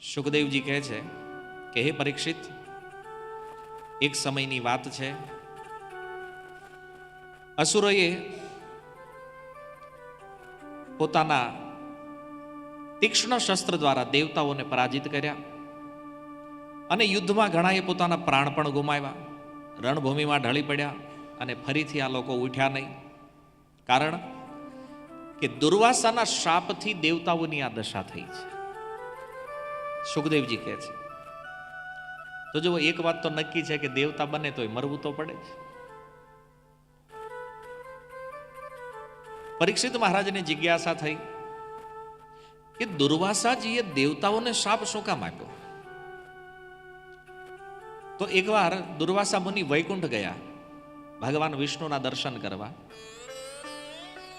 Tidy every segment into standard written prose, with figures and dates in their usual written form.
સુખદેવજી કહે છે કે હે પરીક્ષિત, એક સમયની વાત છે, અસુરોએ પોતાના તીક્ષ્ણ શસ્ત્ર દ્વારા દેવતાઓને પરાજિત કર્યા અને યુદ્ધમાં ઘણાએ પોતાના પ્રાણ પણ ગુમાવ્યા, રણભૂમિમાં ઢળી પડ્યા અને ફરીથી આ લોકો ઉઠ્યા નહીં. કારણ કે દુર્વાસાના શાપથી દેવતાઓની આ દશા થઈ છે. સુખદેવજી કહે છે તો જો એક વાત તો નક્કી છે કે દેવતા બને તોય મરવું તો પડે જ. પરીક્ષિત મહારાજને જિજ્ઞાસા થઈ કે દુર્વાસાજીએ દેવતાઓને શાપ શું કામ આપ્યો? તો એકવાર દુર્વાસા મુનિ વૈકુંઠ ગયા ભગવાન વિષ્ણુના દર્શન કરવા,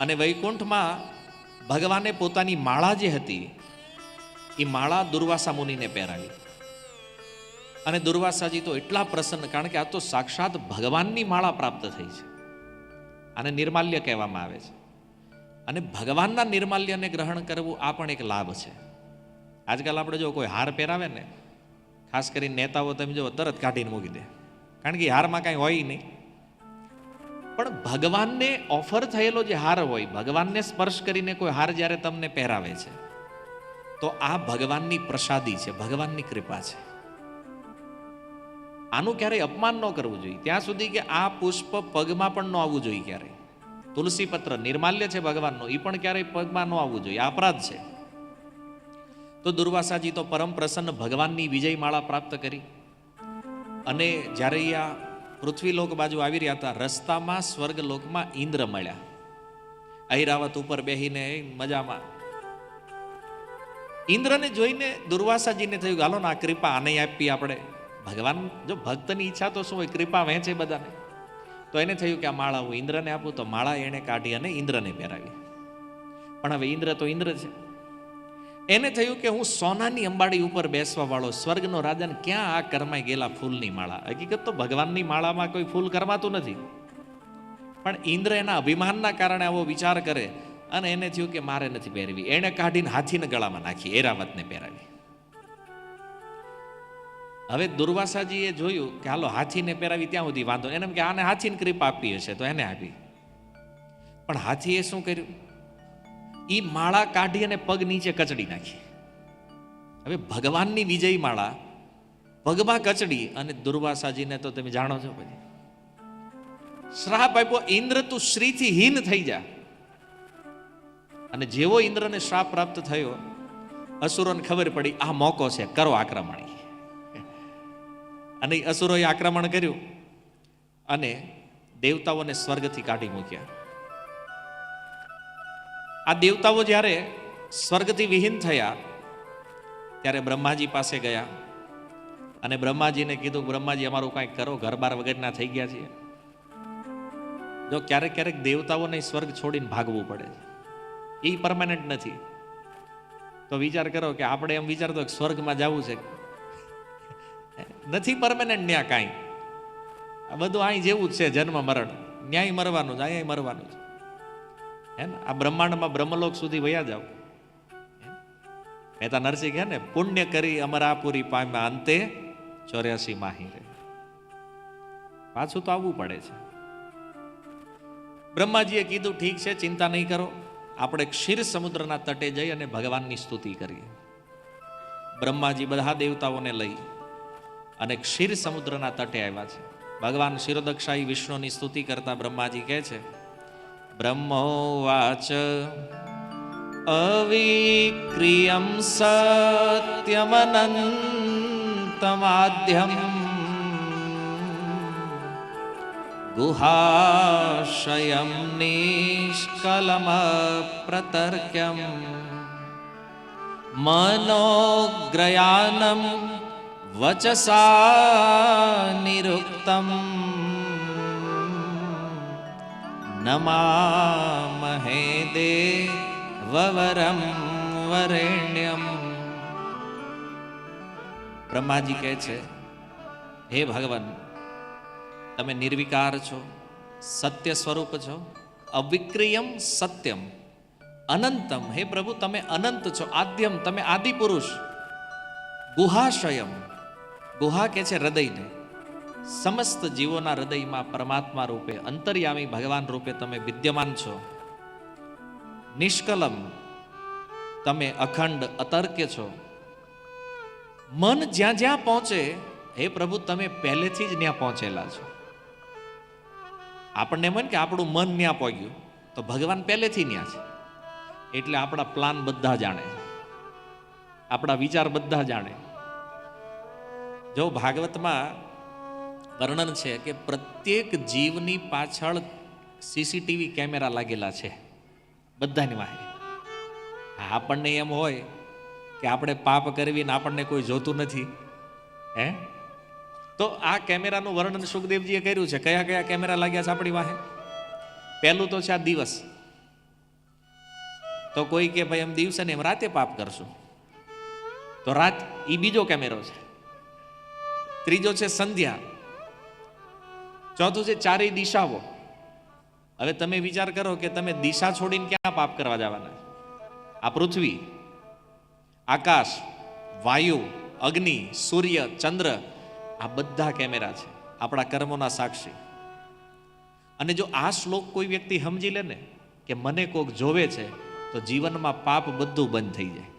અને વૈકુંઠમાં ભગવાને પોતાની માળા જે હતી એ માળા દુર્વાસા મુનિને પહેરાવી. અને દુર્વાસાજી તો એટલા પ્રસન્ન, કારણ કે આ તો સાક્ષાત ભગવાનની માળા પ્રાપ્ત થઈ છે. આને નિર્માલ્ય કહેવામાં આવે છે. અને ભગવાનના નિર્માલ્યને ગ્રહણ કરવું આ પણ એક લાભ છે. આજકાલ આપણે જો કોઈ હાર પહેરાવે ને, ખાસ કરીને નેતાઓ તમે જો તરત કાઢીને મૂકી દે, કારણ કે હારમાં કાંઈ હોય નહીં. પણ ભગવાનને ઓફર થયેલો જે હાર હોય, ભગવાનને સ્પર્શ કરીને કોઈ હાર જ્યારે તમને પહેરાવે છે તો આ ભગવાનની પ્રસાદી છે, ભગવાનની કૃપા છે. આનું ક્યારેય અપમાન ન કરવું જોઈએ, ત્યાં સુધી કે આ પુષ્પ પગમાં પણ ન આવવું જોઈએ. ક્યારેય તુલસી પત્ર નિર્માલ્ય છે ભગવાનનો, એ પણ ક્યારેય પગમાં ન આવવું જોઈએ, આ અપરાધ છે. તો દુર્વાસાજી તો પરમ પ્રસન્ન, ભગવાનની વિજય માળા પ્રાપ્ત કરી. અને જ્યારે આ પૃથ્વીલોક બાજુ આવી રહ્યા હતા, રસ્તામાં સ્વર્ગલોકમાં ઇન્દ્ર મળ્યા, ઐરાવત ઉપર બેહીને મજામાં. ઇન્દ્રને જોઈને દુર્વાસાજીને થયું હાલો ને આ કૃપા આને આપી આપણે. ભગવાન જો ભક્તની ઈચ્છા તો શું હોય, કૃપા વહેંચે બધાને. તો એને થયું કે આ માળા હું ઇન્દ્રને આપું, તો માળા એને કાઢી અને ઇન્દ્રને પહેરાવી. પણ હવે ઇન્દ્ર તો ઇન્દ્ર છે, એને થયું કે હું સોનાની અંબાડી ઉપર બેસવા વાળો સ્વર્ગનો રાજાને ક્યાં આ કરમાઈ ગયેલા ફૂલની માળા. હકીકત તો ભગવાનની માળામાં કોઈ ફૂલ કરમાતું નથી, પણ ઇન્દ્ર એના અભિમાનના કારણે આવો વિચાર કરે અને એને થયું કે મારે નથી પહેરવી. એને કાઢીને હાથીને ગળામાં નાખી, ઐરાવતને પહેરાવી. હવે દુર્વાસાજીએ જોયું કે હાલો હાથીને પહેરાવી ત્યાં સુધી વાંધો, એને કે આને હાથીને કૃપા આપી હશે તો એને આપી. પણ હાથીએ શું કર્યું, ઈ માળા કાઢી અને પગ નીચે કચડી નાખી. હવે ભગવાનની વિજય માળા પગમાં કચડી અને દુર્વાસાજીને તો તમે જાણો છો, પછી શ્રાપ આપ્યો, ઇન્દ્ર તું શ્રીથી હીન થઈ જા. અને જેવો ઇન્દ્રને શ્રાપ પ્રાપ્ત થયો, અસુરોને ખબર પડી આ મોકો છે, કરો આક્રમણ. અને અસુરોએ આક્રમણ કર્યું અને દેવતાઓને સ્વર્ગથી કાઢી મૂક્યા. આ દેવતાઓ જ્યારે સ્વર્ગથી વિહીન થયા ત્યારે બ્રહ્માજી પાસે ગયા અને બ્રહ્માજીને કીધું, બ્રહ્માજી અમારું કાંઈક કરો, ઘર બાર વગરના થઈ ગયા છીએ. જો ક્યારેક ક્યારેક દેવતાઓને સ્વર્ગ છોડીને ભાગવું પડે, એ પરમાનન્ટ નથી. તો વિચાર કરો કે આપણે એમ વિચારતો કે સ્વર્ગમાં જવું છે, નથી પરમાનન્ટ ત્યાં કાંઈ. આ બધું અહીં જેવું જ છે, જન્મ મરણ, ન્યાય મરવાનું જ, અહીંયા મરવાનું જ. હે ને, આ બ્રહ્માંડમાં બ્રહ્મલોક સુધી વયા જાવ. મહેતા નરસિંહ કહે ને, પુણ્ય કરી અમરાપુરી પામ્યા અંતે 84 માહી રે. પાછું તો આવવું પડે છે. બ્રહ્માજીએ કીધું ઠીક છે, ચિંતા નહીં કરો, આપણે ક્ષીર સમુદ્રના તટે જઈ અને ભગવાનની સ્તુતિ કરીએ. બ્રહ્માજી બધા દેવતાઓને લઈ અને ક્ષીર સમુદ્રના તટે આવ્યા છે. ભગવાન ક્ષીરોદક્ષાઈ વિષ્ણુની સ્તુતિ કરતા બ્રહ્માજી કહે છે, બ્રહ્મોવાચ અવિક્રિયમ સત્યમનંતમાદ્યમ ગુહાશયમ નિષ્કલમ પ્રતર્ક્યમ મનોગ્રયાનમ વચસા નિરુક્તમ નમામહે દેવવરમ વરેણ્યમ. બ્રહ્માજી કહે છે, હે ભગવાન, તમે નિર્વિકાર છો, સત્ય સ્વરૂપ છો, અવિક્રિયમ સત્યમ, અનંતમ. હે પ્રભુ, તમે અનંત છો, આદ્યમ, તમે આદિ પુરુષ. ગુહાશયમ, ગુહા કે છે હૃદયને, સમસ્ત જીવોના હૃદયમાં પરમાત્મા રૂપે અંતર્યામી ભગવાન રૂપે તમે વિદ્યમાન છો. નિષ્કલમ, તમે અખંડ અતર્ક્ય છો. મન જ્યાં જ્યાં પહોંચે, હે પ્રભુ તમે પહેલેથી જ ત્યાં પહોંચેલા છો. આપણને એમ કે આપણું મન ત્યાં પહોંચ્યું, તો ભગવાન પહેલેથી ત્યાં છે. એટલે આપણા પ્લાન બધા જાણે, આપણા વિચાર બધા જાણે. જો ભાગવતમાં વર્ણન છે કે પ્રત્યેક જીવની પાછળ સીસીટીવી કેમેરા લાગેલા છે, બધાની વાહે. આપણને એમ હોય કે આપણે પાપ કરવી ને આપણને કોઈ જોતું નથી, હે? તો આ કેમેરાનું વર્ણન સુખદેવજીએ કર્યું છે. કયા કયા કેમેરા લાગ્યા છે આપણી વાહે? પહેલું તો છે આ દિવસ. તો કોઈ કે ભાઈ એમ દિવસે ને એમ રાતે પાપ કરશું, તો રાત એ બીજો કેમેરો છે. ત્રીજો છે સંધ્યા. ચોથું છે ચારેય દિશાઓ. હવે તમે વિચાર કરો કે તમે દિશા છોડીને ક્યાં પાપ કરવા જવાના? આ પૃથ્વી, આકાશ, વાયુ, અગ્નિ, સૂર્ય, ચંદ્ર, આ બધા કેમેરા છે, આપણા કર્મોના સાક્ષી. અને જો આ શ્લોક કોઈ વ્યક્તિ સમજી લે ને કે મને કોક જોવે છે, તો જીવનમાં પાપ બધું બંધ થઈ જાય.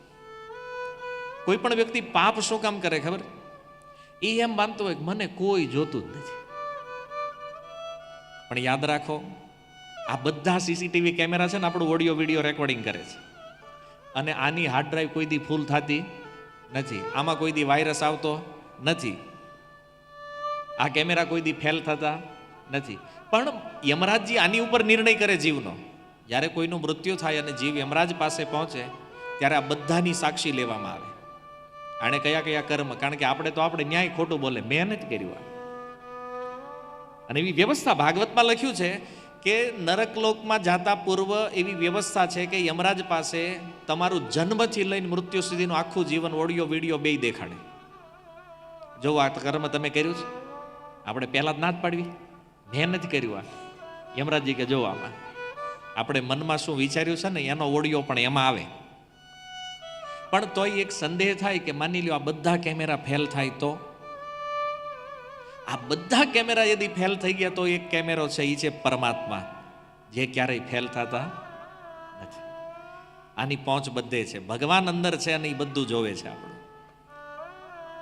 કોઈ પણ વ્યક્તિ પાપ શું કામ કરે ખબર? એ એમ માનતો હોય કે મને કોઈ જોતું જ નથી. પણ યાદ રાખો, આ બધા સીસીટીવી કેમેરા છે ને આપણું ઓડિયો વિડીયો રેકોર્ડિંગ કરે છે. અને આની હાર્ડ ડ્રાઈવ કોઈ દી ફૂલ થતી નથી, આમાં કોઈ દી વાયરસ આવતો નથી, આ કેમેરા કોઈ દી ફેલ થતા નથી. પણ યમરાજજી આની ઉપર નિર્ણય કરે જીવનો. જ્યારે કોઈનું મૃત્યુ થાય અને જીવ યમરાજ પાસે પહોંચે, ત્યારે આ બધાની સાક્ષી લેવામાં આવે. આણે કયા કયા કર્મ, કારણ કે આપણે ન્યાય ખોટું બોલે, મેં નથી કર્યું. અને એવી વ્યવસ્થા ભાગવતમાં લખ્યું છે કે નરકલોકમાં જાતા પૂર્વ એવી વ્યવસ્થા છે કે યમરાજ પાસે તમારું જન્મથી લઈને મૃત્યુ સુધીનું આખું જીવન ઓડિયો વિડીયો બેય દેખાડે. જો આ કર્મ તમે કર્યું છે, આપણે પહેલા જ ના જ પાડવી, મેં નથી કર્યું. આ યમરાજજી કે જો આમાં આપણે મનમાં શું વિચાર્યું છે ને એનો ઓડિયો પણ એમાં આવે. પણ તોય એક સંદેહ થાય કે માની લ્યો આ બધા કેમેરા ફેલ થાય તો? આ બધા કેમેરા યદી ફેલ થઈ ગયા તો એક કેમેરો છે, એ છે પરમાત્મા, જે ક્યારેય ફેલ થતા નથી. આની પહોંચ બધે છે, ભગવાન અંદર છે અને એ બધું જોવે છે આપણું.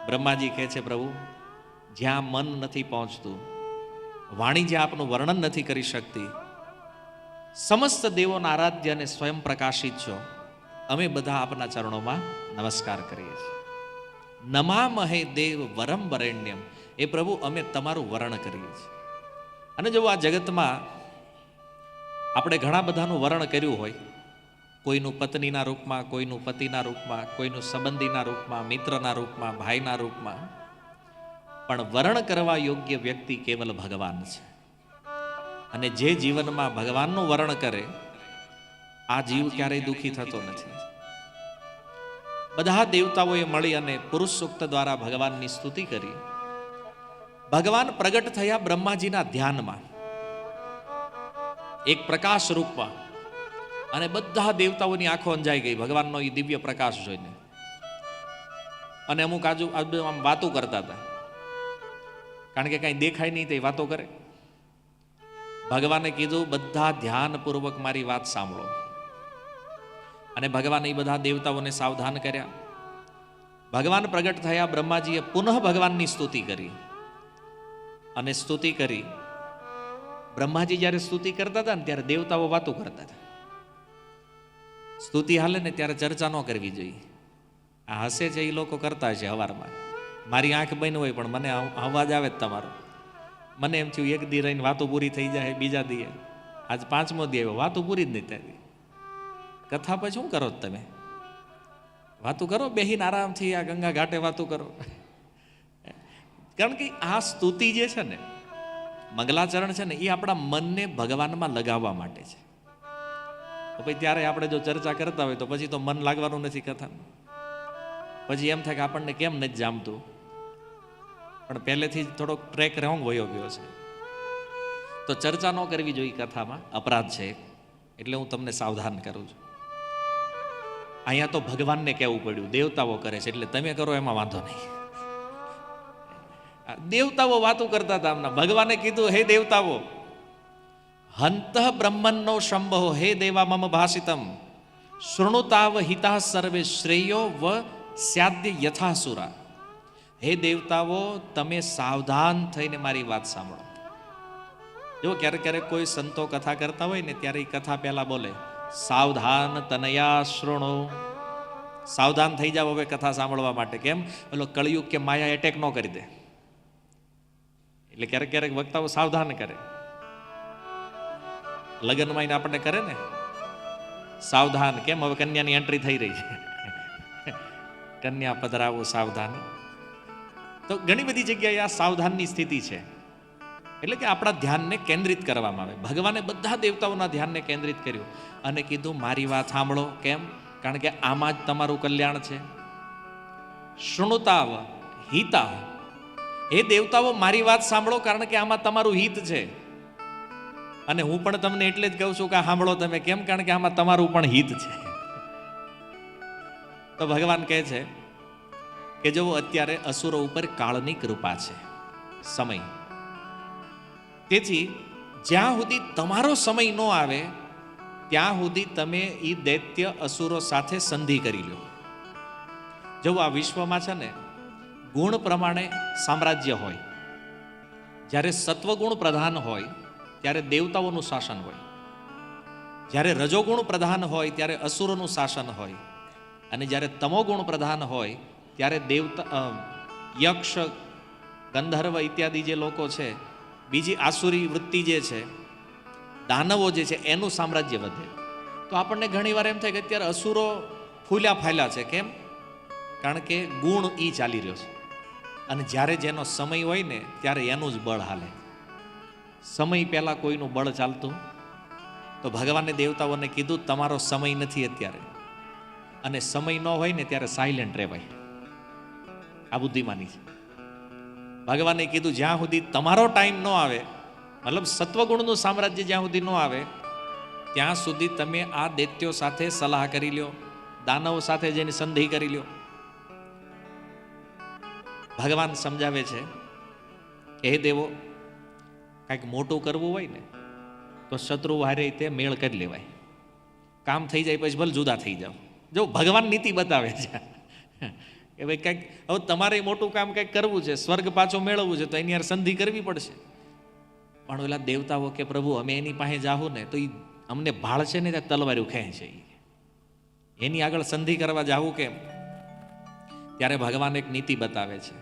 બ્રહ્માજી કહે છે પ્રભુ, જ્યાં મન નથી પહોંચતું, વાણી જ્યાં આપનું વર્ણન નથી કરી શકતી, સમસ્ત દેવોના આરાધ્ય અને સ્વયં પ્રકાશિત છો, અમે બધા આપના ચરણોમાં નમસ્કાર કરીએ છીએ. નમામહે દેવ વરમ વરેણ્યમ, એ પ્રભુ અમે તમારું વર્ણ કરીએ છીએ. અને જો આ જગતમાં આપણે ઘણા બધાનું વર્ણ કર્યું હોય, કોઈનું પત્નીના રૂપમાં, કોઈનું પતિના રૂપમાં, કોઈનું સંબંધીના રૂપમાં, મિત્રના રૂપમાં, ભાઈના રૂપમાં, પણ વર્ણ કરવા યોગ્ય વ્યક્તિ કેવલ ભગવાન છે. અને જે જીવનમાં ભગવાનનું વર્ણ કરે, આ જીવ ક્યારેય દુઃખી થતો નથી. બધા દેવતાઓએ મળી અને પુરુષ સૂક્ત દ્વારા ભગવાનની સ્તુતિ કરી. ભગવાન પ્રગટ થયા બ્રહ્માજીના ધ્યાનમાં, એક પ્રકાશ રૂપમાં, અને બધા દેવતાઓની આંખો અંજાઈ ગઈ ભગવાનનો એ દિવ્ય પ્રકાશ જોઈને. અને અમુક આજુ આમ વાતો કરતા હતા, કારણ કે કઈ દેખાય નહીં તે વાતો કરે. ભગવાને કીધું બધા ધ્યાનપૂર્વક મારી વાત સાંભળો. અને ભગવાને એ બધા દેવતાઓને સાવધાન કર્યા. ભગવાન પ્રગટ થયા, બ્રહ્માજીએ પુનઃ ભગવાનની સ્તુતિ કરી. અને સ્તુતિ કરી, બ્રહ્માજી જ્યારે સ્તુતિ કરતા હતા ને ત્યારે દેવતાઓ વાતો કરતા હતા. સ્તુતિ હાલે ને ત્યારે ચર્ચા ન કરવી જોઈએ. આ હસે છે એ લોકો કરતા છે હવારમાં, મારી આંખ બંધ હોય પણ મને અવાજ આવે જ તમારો. મને એમ થયું એક દી રહીને વાતો પૂરી થઈ જાય, બીજા દીએ આજ 5મો દી આવ્યો, વાતો પૂરી જ નહીં થતી. કથા પછી શું કરો તમે? વાતો કરો, બેહીને આરામથી આ ગંગા ઘાટે વાતો કરો. કારણ કે આ સ્તુતિ જે છે ને, મંગલાચરણ છે ને, એ આપણા મનને ભગવાનમાં લગાવવા માટે છે. તો પછી ત્યારે આપણે જો ચર્ચા કરતા હોય તો પછી તો મન લાગવાનું નથી કથામાં. પછી એમ થાય કે આપણને કેમ નથી જામતું, પણ પહેલેથી જ થોડોક ટ્રેક રોંગ વયો ગયો છે. તો ચર્ચા ન કરવી જોઈએ કથામાં, અપરાધ છે. એટલે હું તમને સાવધાન કરું છું. અહીંયા તો ભગવાનને કહેવું પડ્યું, દેવતાઓ કરે છે એટલે તમે કરો એમાં વાંધો નહીં. દેવતાઓ વાતો કરતા હતા હમણાં. ભગવાને કીધું, હે દેવતાઓ, હંત બ્રહ્મન્નો શંભો હે દેવા મમ ભાષિતમ શૃણુતાવ હિતા સર્વે શ્રેયો વ સ્યાદ્ય યથાસુરા. હે દેવતાઓ, તમે સાવધાન થઈને મારી વાત સાંભળો. જો ક્યારેક ક્યારેક કોઈ સંતો કથા કરતા હોય ને ત્યારે એ કથા પહેલા બોલે, સાવધાન તનયા શૃણો. સાવધાન થઈ જાવ હવે કથા સાંભળવા માટે. કેમ? પેલો કળિયુગ કે માયા એટેક ન કરી દે એટલે ક્યારેક ક્યારેક વક્તાઓ સાવધાન કરે. લગ્નમાં આપણને કરે ને સાવધાન. કેમ? હવે કન્યાની એન્ટ્રી થઈ રહી છે, કન્યા પધરાવો સાવધાન. તો ઘણી બધી જગ્યાએ આ સાવધાનની સ્થિતિ છે. એટલે કે આપણા ધ્યાનને કેન્દ્રિત કરવામાં આવે. ભગવાને બધા દેવતાઓના ધ્યાનને કેન્દ્રિત કર્યું અને કીધું, મારી વાત સાંભળો. કેમ? કારણ કે આમાં જ તમારું કલ્યાણ છે. શૃણુતાવ હિતા. હે દેવતાઓ, મારી વાત સાંભળો, કારણ કે આમાં તમારું હિત છે. અને હું પણ તમને એટલે જ કહું છું કે સાંભળો તમે. કેમ? કારણ કે આમાં તમારું પણ હિત છે. તો ભગવાન કહે છે કે જો અત્યારે અસુરો ઉપર કાળની કૃપા છે, સમય. તેથી જ્યાં સુધી તમારો સમય ન આવે ત્યાં સુધી તમે એ દૈત્ય અસુરો સાથે સંધિ કરી લો. જો આ વિશ્વમાં છે ને ગુણ પ્રમાણે સામ્રાજ્ય હોય. જ્યારે સત્વગુણ પ્રધાન હોય ત્યારે દેવતાઓનું શાસન હોય. જ્યારે રજોગુણ પ્રધાન હોય ત્યારે અસુરોનું શાસન હોય. અને જ્યારે તમોગુણ પ્રધાન હોય ત્યારે દેવતા, યક્ષ, ગંધર્વ ઇત્યાદિ જે લોકો છે, બીજી આસુરી વૃત્તિ જે છે, દાનવો જે છે, એનું સામ્રાજ્ય વધે. તો આપણને ઘણી વાર એમ થાય કે અત્યારે અસુરો ફૂલ્યા ફાલ્યા છે. કેમ? કારણ કે ગુણ ઈ ચાલી રહ્યો છે. અને જ્યારે જેનો સમય હોય ને ત્યારે એનું જ બળ હાલે. સમય પહેલા કોઈનું બળ ચાલતું. તો ભગવાને દેવતાઓને કીધું, તમારો સમય નથી અત્યારે. અને સમય ન હોય ને ત્યારે સાયલેન્ટ રહેવાય. આ બુદ્ધિમાની છે. ભગવાને કીધું, જ્યાં સુધી તમારો ટાઈમ ન આવે, મતલબ સત્વગુણનું સામ્રાજ્ય જ્યાં સુધી ન આવે ત્યાં સુધી તમે આ દૈત્યો સાથે સલાહ કરી લ્યો, દાનવો સાથે જેની સંધિ કરી લ્યો. ભગવાન સમજાવે છે, એ દેવો, કાંઈક મોટું કરવું હોય ને તો શત્રુ હારે તે મેળ કરી લેવાય. કામ થઈ જાય પછી ભલે જુદા થઈ જાવ. જો ભગવાન નીતિ બતાવે છે કે ભાઈ કંઈક હવે તમારે મોટું કામ કંઈક કરવું છે, સ્વર્ગ પાછો મેળવવું છે, તો એની યાર સંધિ કરવી પડશે. પણ ઓલા દેવતાઓ કે પ્રભુ અમે એની પાસે જાવું ને તો એ અમને ભાળશે ને ત્યાં તલવાર્યું ખેંચે. એની આગળ સંધિ કરવા જાવું કેમ? ત્યારે ભગવાન એક નીતિ બતાવે છે.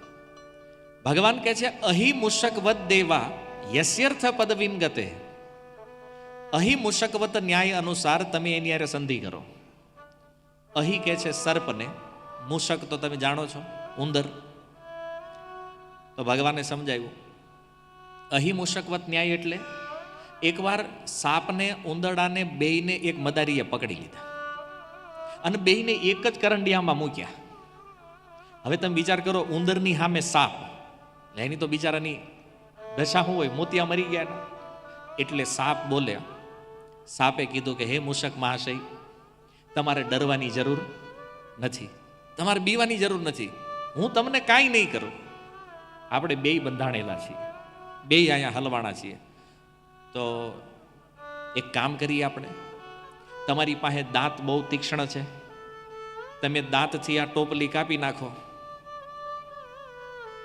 ભગવાન કહે છે, અહી મુશકવત દેવા યસ્યર્થ પદવીમ ગતે. અહી મુશકવત ન્યાય અનુસાર તમે એની યારે સંધિ કરો. અહી કહે છે સર્પને, મૂષક તો તમે જાણો છો, ઉંદર. તો ભગવાને સમજાવ્યું, અહી મૂષકવત ન્યાય એટલે એકવાર સાપને, ઉંદરડાને બેયને એક મદારીએ પકડી લીધા અને બેયને એક જ કરંડિયામાં મૂક્યા. હવે તમે વિચાર કરો, ઉંદરની સામે સાપ, એની તો બિચારાની દશા શું હોય, મોતિયા મરી ગયા. એટલે સાપ બોલે. સાપે કીધું કે હે મૂષક મહાશય, તમારે ડરવાની જરૂર નથી, તમારે બીવાની જરૂર નથી, હું તમને કાંઈ નહીં કરું. આપણે બેય બંધાણેલા છીએ, બેય અહીંયા હલવાણા છીએ. તો એક કામ કરીએ આપણે, તમારી પાસે દાંત બહુ તીક્ષ્ણ છે, તમે દાંતથી આ ટોપલી કાપી નાખો,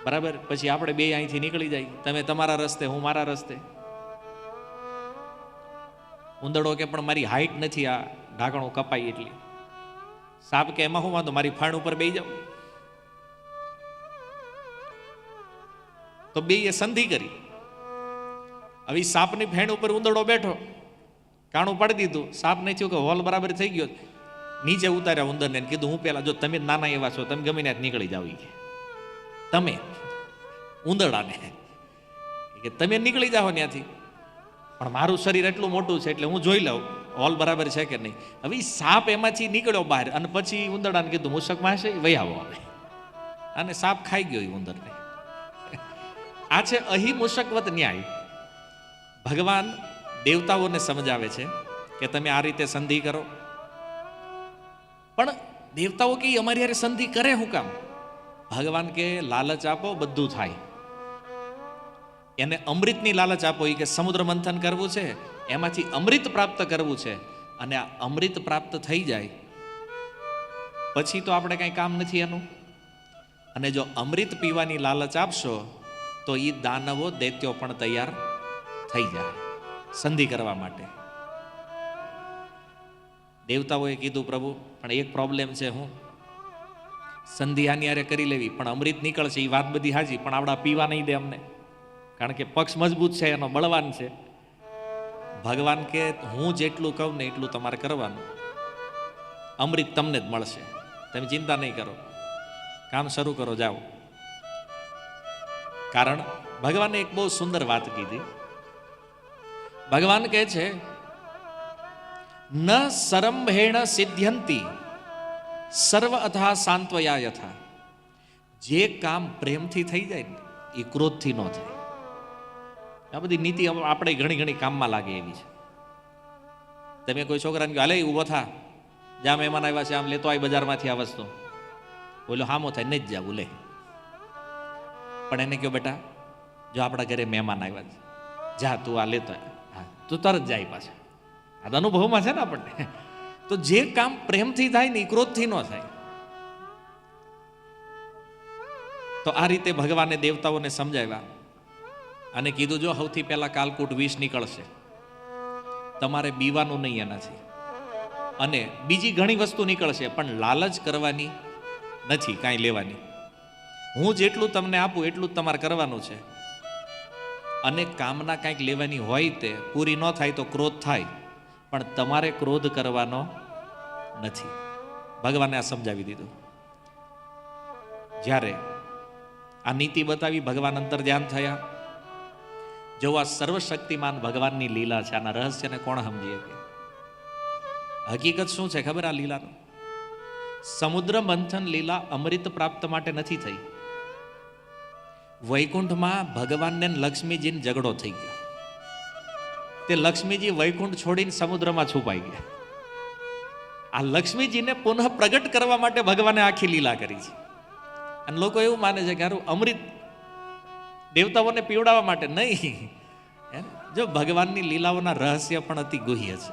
બરાબર? પછી આપણે બે અહીંથી નીકળી જાય, તમે તમારા રસ્તે, હું મારા રસ્તે. ઉંદરડો કે પણ મારી હાઈટ નથી આ ઢાંકણું કપાય એટલી. સાપ કે એમાં શું વાંધો, મારી ફાણ ઉપર બેસી જાવ. તો બે એ સંધિ કરી. હવે સાપની ફેણ ઉપર ઉંદરડો બેઠો, કાણું પાડી દીધું. સાપને થયું કે હોલ બરાબર થઈ ગયો, નીચે ઉતાર્યા ઉંદરને, કીધું હું પેલા, જો તમે નાના એવા છો, તમે ગમે ત્યાં નીકળી જાવ, તમે ઉંદરડાને કે તમે નીકળી જાઓ ત્યાંથી, પણ મારું શરીર એટલું મોટું છે એટલે હું જોઈ લઉં હોલ બરાબર છે કે નહીં. હવે સાપ એમાંથી નીકળ્યો બહાર અને પછી ઉંદરડાને કીધું મૂષકમાં છે વહી આવો હવે, અને સાપ ખાઈ ગયો એ ઉંદરને. આ છે અહી મૂષકવત ન્યાય. ભગવાન દેવતાઓને સમજાવે છે કે તમે આ રીતે સંધિ કરો. પણ દેવતાઓ કે અમારી યારે સંધિ કરે હું કામ? ભગવાન કે લાલચ આપો બધું થાય. એને અમૃતની લાલચ આપો. એ કે સમુદ્ર મંથન કરવું છે, એમાંથી અમૃત પ્રાપ્ત કરવું છે, અને આ અમૃત પ્રાપ્ત થઈ જાય પછી તો આપણે કંઈ કામ નથી એનું. અને જો અમૃત પીવાની લાલચ આપશો તો એ દાનવો દૈત્યો પણ તૈયાર થઈ જાય સંધિ કરવા માટે. દેવતાઓએ કીધું પ્રભુ પણ એક પ્રોબ્લેમ છે, હું સંધિ આની હારે કરી લેવી પણ અમૃત નીકળશે એ વાત બધી હાજી, પણ આવડા પીવા નહીં દે અમને, કારણ કે પક્ષ મજબૂત છે, એનો બળવાન છે. ભગવાન કે હું જેટલું કહું ને એટલું તમારે કરવાનું, અમૃત તમને જ મળશે, તમે ચિંતા નહીં કરો, કામ શરૂ કરો, જાઓ. કારણ ભગવાને એક બહુ સુંદર વાત કીધી. ભગવાન કહે છે ન સરંભેણ સિદ્ધ્યંતી સર્વ અથા સાંત્વયા યથા. જે કામ પ્રેમથી થઈ જાય ને એ ક્રોધથી ન થાય. આ બધી નીતિ આપણે ઘણી ઘણી કામમાં લાગે એવી છે. તમે કોઈ છોકરાને કહો હાલે ઊભો થા, જ્યાં મહેમાન આવ્યા છે આમ લેતો આવી બજારમાંથી આ વસ્તુ, બોલો હામો થાય નહીં જ જાવું લે. પણ એને કહો બેટા જો આપણા ઘરે મહેમાન આવ્યા છે, જા તું આ લેતો, હા તું તરત જાય પાછા. આ તો અનુભવમાં છે ને આપણને. તો જે કામ પ્રેમથી થાય ને એ ક્રોધથી ન થાય. તો આ રીતે ભગવાને દેવતાઓને સમજાવ્યા અને કીધું જો સૌથી પહેલા કાલકૂટ વિષ નીકળશે, તમારે બીવાનું નહીં એનાથી, અને બીજી ઘણી વસ્તુ નીકળશે પણ લાલચ કરવાની નથી, કાંઈ લેવાની. હું જેટલું તમને આપું એટલું જ તમારે કરવાનું છે. અને કામના કાંઈક લેવાની હોય તે પૂરી ન થાય તો ક્રોધ થાય, પણ તમારે ક્રોધ કરવાનો નથી. ભગવાને આ સમજાવી દીધું. જ્યારે આ નીતિ બતાવી ભગવાન અંતર ધ્યાન થયા. જો આ સર્વશક્તિમાન ભગવાનની લીલા છે, આના રહસ્યને કોણ સમજીએ? હકીકત શું છે ખબર? આ લીલાનો સમુદ્ર મંથન લીલા અમૃત પ્રાપ્ત માટે નથી થઈ. વૈકુંઠમાં ભગવાનને લક્ષ્મીજીને ઝઘડો થઈ ગયો. તે લક્ષ્મીજી વૈકુંઠ છોડીને સમુદ્રમાં છુપાઈ ગયા. આ લક્ષ્મીજીને પુનઃ પ્રગટ કરવા માટે ભગવાને આખી લીલા કરી છે. અને લોકો એવું માને છે કે હારું અમૃત દેવતાઓને પીવડાવવા માટે નહીં. જો ભગવાનની લીલાઓના રહસ્ય પણ અતિ ગુહ્ય છે,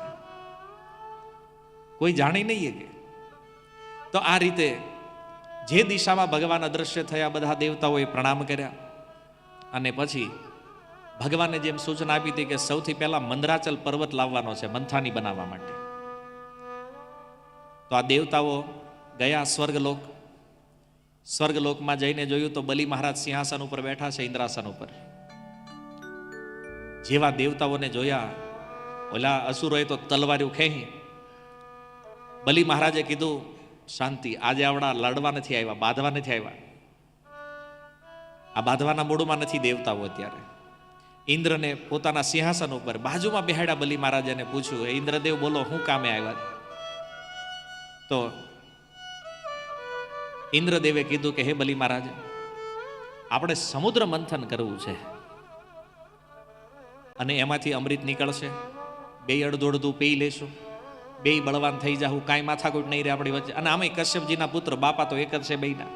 કોઈ જાણી નહીં કે. તો આ રીતે જે દિશામાં ભગવાન અદ્રશ્ય થયા બધા દેવતાઓએ પ્રણામ કર્યા. અને પછી ભગવાને જેમ સૂચના આપી હતી કે સૌથી પહેલા મંદરાચલ પર્વત લાવવાનો છે મંથાની બનાવવા માટે. તો આ દેવતાઓ ગયા સ્વર્ગલોક. સ્વર્ગલોકમાં જઈને જોયું તો બલિ મહારાજ સિંહાસન ઉપર બેઠા છે, ઇન્દ્રાસન ઉપર. જેવા દેવતાઓને જોયા, ઓલા અસુરોએ તો તલવાર્યું ખેંચી. બલિ મહારાજે કીધું શાંતિ, આજે આવડા લડવા નથી આવ્યા, બાંધવા નથી આવ્યા. આ બાંધવાના મૂડમાં નથી દેવતાઓ અત્યારે. ઇન્દ્રને પોતાના સિંહાસન ઉપર બાજુમાં બેહાડ્યા. બલિ મહારાજને પૂછ્યું, ઇન્દ્રદેવ બોલો હું કામે આવ્યા? તો ઇન્દ્રદેવે કીધું કે હે બલિ મહારાજ, આપણે સમુદ્ર મંથન કરવું છે અને એમાંથી અમૃત નીકળશે. બે અડધોડધું પી લેશું, બે બળવાન થઈ જાવ, કાંઈ માથાકૂટ નહીં રહે આપણી વચ્ચે. અને આમે કશ્યપજીના પુત્ર, બાપા તો એક જ છે બેયના,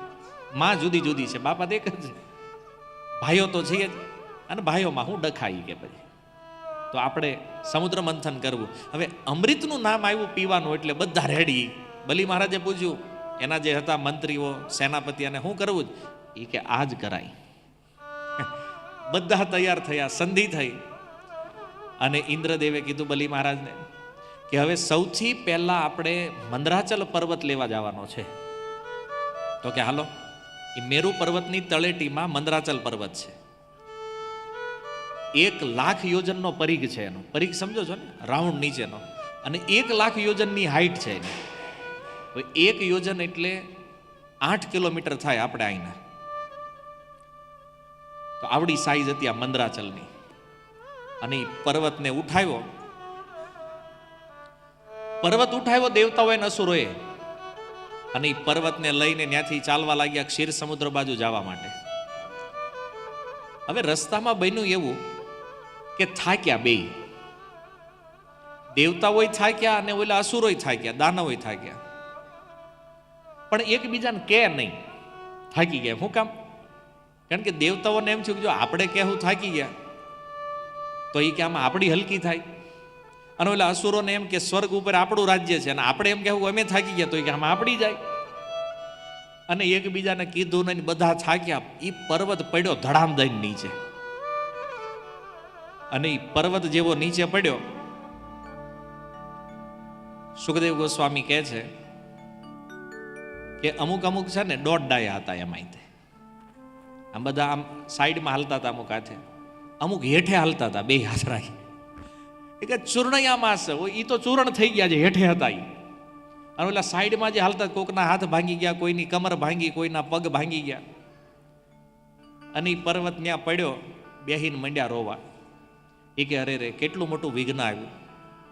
માં જુદી જુદી છે, બાપા તો એક જ છે. ભાઈઓ તો છે જ, અને ભાઈઓમાં હું ડખાઈ કે પછી તો આપણે સમુદ્ર મંથન કરવું. હવે અમૃતનું નામ આવ્યું પીવાનું એટલે બધા રેડી. બલિ મહારાજે પૂછ્યું એના જે હતા મંત્રીઓ, સેનાપતિ, અને શું કરવું? એ કે આ જ કરાય. બધા તૈયાર થયા, સંધિ થઈ. અને ઇન્દ્રદેવે કીધું બલિ મહારાજને કે હવે સૌથી પહેલા આપણે મંદરાચલ પર્વત લેવા જવાનો છે. તો કે હાલો. એ મેરુ પર્વતની તળેટીમાં મંદરાચલ પર્વત છે. 1,00,000 યોજનનો પરિઘ છે એનો. પરિઘ સમજો છો ને, રાઉન્ડ નીચેનો. અને 1,00,000 યોજનની હાઈટ છે એની. 1 યોજન એટલે 8 કિલોમીટર થાય આપણે અહીંના. તો આવડી સાઈઝ હતી આ મંદરાચલની. અને પર્વતને ઉઠાવ્યો. પર્વત ઉઠાવ્યો દેવતાઓએ, અસુરોએ. અને પર્વતને લઈને ત્યાંથી ચાલવા લાગ્યા ક્ષીર સમુદ્ર બાજુ જવા માટે. હવે રસ્તામાં બન્યું એવું કે થાક્યા બે. દેવતાઓય થાક્યા અને ઓલા અસુરોય થાક્યા, દાનવોય થાક્યા. પણ એકબીજાને કે નહીં, થાકી ગયા. શું કામ? કારણ કે દેવતાઓને એમ થયું કે જો આપણે કહેવું થાકી ગયા તો એ કે આમાં આપણી હલકી થાય. અને ઓલા અસુરોને એમ કે સ્વર્ગ ઉપર આપણું રાજ્ય છે અને આપણે એમ કહેવું અમે થાકી ગયા તો એ કે આમાં આપણી જાય. અને એકબીજાને કીધું નહીં, બધા થાક્યા. એ પર્વત પડ્યો ધડામ દઈને નીચે. અને એ પર્વત જેવો નીચે પડ્યો, સુખદેવ ગોસ્વામી કહે છે કે અમુક છે ને દોઢ ડાયા હતા એમાં. આમ બધા આમ સાઈડમાં હાલતા હતા, અમુક હાથે, અમુક હેઠે હાલતા હતા, બે હાથ રાખી. કે ચૂર્ણયામાં છે એ તો ચૂર્ણ થઈ ગયા છે, હેઠે હતા એ. અને ઓલા સાઈડમાં જે હાલતા, કોકના હાથ ભાંગી ગયા, કોઈની કમર ભાંગી, કોઈના પગ ભાંગી ગયા. અને એ પર્વત ત્યાં પડ્યો, બેહીને મંડ્યા રોવા. એ કે અરે રે કેટલું મોટું વિઘ્ન આવ્યું,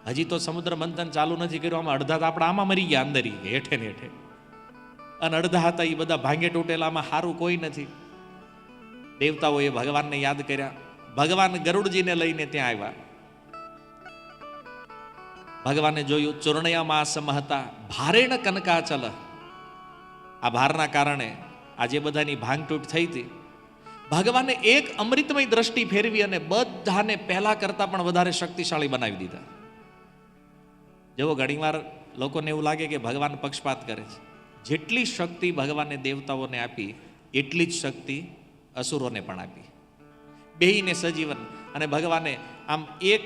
હજી તો સમુદ્ર મંથન ચાલુ નથી કર્યું, આમાં અડધા તો આપણે આમાં મરી ગયા અંદર, હેઠે ને હેઠે. અને અડધા હતા એ બધા ભાંગે તૂટેલામાં સારું કોઈ નથી. દેવતાઓએ ભગવાનને યાદ કર્યા. ભગવાન ગરુડજીને લઈને ત્યાં આવ્યા. ભગવાને જોયું ચૂર્ણયામાં સમહતા ભારેણ કનકાચલ. આ ભારના કારણે આજે બધાની ભાંગતૂટ થઈ હતી. ભગવાને એક અમૃતમય દ્રષ્ટિ ફેરવી અને બધાને પહેલા કરતા પણ વધારે શક્તિશાળી બનાવી દીધા. જેવો ઘણીવાર લોકોને એવું લાગે કે ભગવાન પક્ષપાત કરે છે. જેટલી શક્તિ ભગવાને દેવતાઓને આપી એટલી જ શક્તિ અસુરોને પણ આપી, બેયને સજીવન. અને ભગવાને આમ એક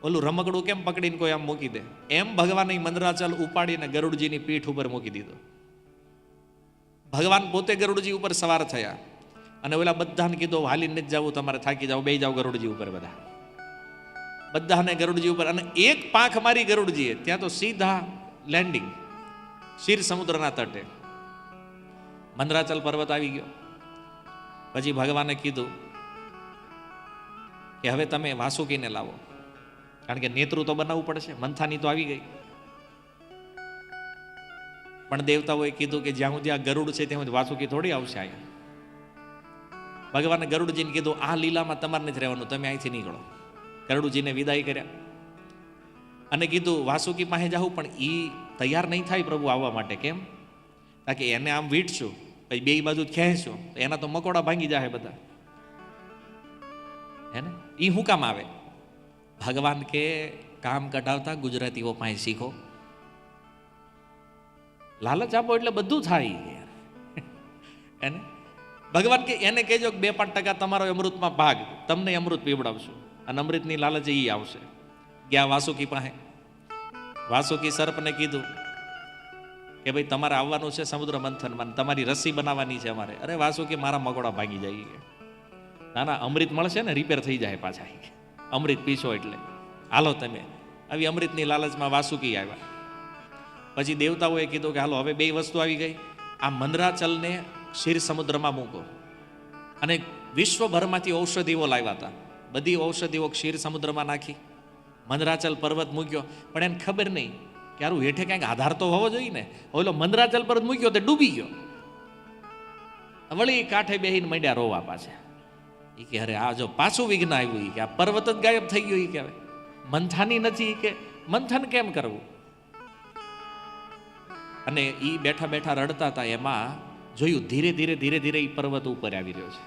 ઓલું રમકડું કેમ પકડીને કોઈ આમ મૂકી દે, એમ ભગવાને મંદરાચલ ઉપાડીને ગરુડજીની પીઠ ઉપર મૂકી દીધો. ભગવાન પોતે ગરુડજી ઉપર સવાર થયા અને ઓલા બધાને કીધું હાલીને જ જવું, તમારે થાકી જાવ, બે જાવ ગરુડજી ઉપર. બધાને ગરુડજી ઉપર. અને એક પાંખ મારી ગરુડજીએ, ત્યાં તો સીધા લેન્ડિંગ ક્ષીર સમુદ્રના તટે. મંદરાચલ પર્વત આવી ગયો. પછી ભગવાને કીધું કે હવે તમે વાસુકીને લાવો, કારણ કે નેતૃત્વ તો બનાવવું પડશે. મંથાની તો આવી ગઈ, પણ દેવતાઓએ કીધું કે જ્યાં સુધી આ ગરુડ છે ત્યાં સુધી વાસુકી થોડી આવશે અહીંયા. ભગવાને ગરુડજીને કીધું આ લીલામાં તમારે નથી રહેવાનું, તમે અહીંથી નીકળો. ગરુડજીને વિદાય કર્યા અને કીધું વાસુકી પાસે જાઉં, પણ એ તૈયાર નહીં થાય પ્રભુ આવવા માટે. કેમ? કારણ કે એને આમ વીટશું, પછી બે બાજુ ખેંચશું, એના તો મકોડા ભાંગી જાય બધા, હે ને? એ શું કામ આવે? ભગવાન કે કામ કઢાવતા ગુજરાતીઓ પાસે શીખો. લાલચ આપો એટલે બધું થાય, એને ભગવાન કે એને કહેજો કે 2-5% તમારો અમૃતમાં ભાગ, તમને અમૃત પીવડાવશું. અને અમૃતની લાલચ એ આવશે. ગયા વાસુકી પાસે. વાસુકી સર્પને કીધું કે ભાઈ તમારે આવવાનું છે સમુદ્ર મંથનમાં, તમારી રસી બનાવવાની છે અમારે. અરે વાસુકી મારા મકોડા ભાગી જાય. ના ના, અમૃત મળશે ને, રિપેર થઈ જાય પાછા. અમૃત પીશો એટલે હાલો તમે. આવી અમૃતની લાલચમાં વાસુકી આવ્યા. પછી દેવતાઓએ કીધું કે હાલો હવે બે વસ્તુ આવી ગઈ, આ મંદરાચલને ક્ષીર સમુદ્રમાં મૂકો. અને વિશ્વભરમાંથી ઔષધિઓ લાવ્યા હતા, બધી ઔષધિઓ ક્ષીર સમુદ્રમાં નાખી. મંદરાચલ પર્વત મૂક્યો, પણ એને ખબર નહીં કે યાર હેઠે ક્યાંક આધાર તો હોવો જોઈએ ને. ઓલો મંદરાચલ પર્વત મૂક્યો તે ડૂબી ગયો. વળી કાંઠે બેહીને મંડ્યા રોવા પાછા. એ કે અરે આ જો પાછું વિઘ્ન આવ્યું, કે આ પર્વત જ ગાયબ થઈ ગયો. કે હવે મંથાની નથી, કે મંથન કેમ કરવું? અને એ બેઠા બેઠા રડતા હતા. એમાં જોયું ધીરે ધીરે ધીરે ધીરે એ પર્વત ઉપર આવી રહ્યો છે.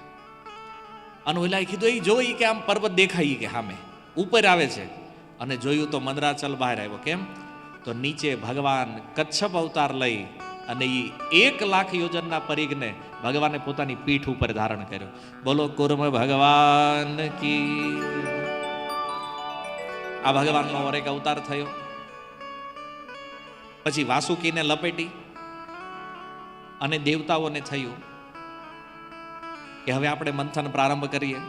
અને ઓલા કીધું એ જોઈ કે આમ પર્વત દેખાય કે સામે ઉપર આવે છે. અને જોયું તો મંદરાચલ બહાર આવ્યો. કેમ? તો નીચે ભગવાન કચ્છપ અવતાર લઈ અને એ 1,00,000 યોજનના પરિઘને ભગવાને પોતાની પીઠ ઉપર ધારણ કર્યો. બોલો કુર્મ ભગવાન કી. આ ભગવાનનો ઓર એક અવતાર થયો. પછી વાસુકીને લપેટી અને દેવતાઓને થયું કે હવે આપણે મંથન પ્રારંભ કરીએ.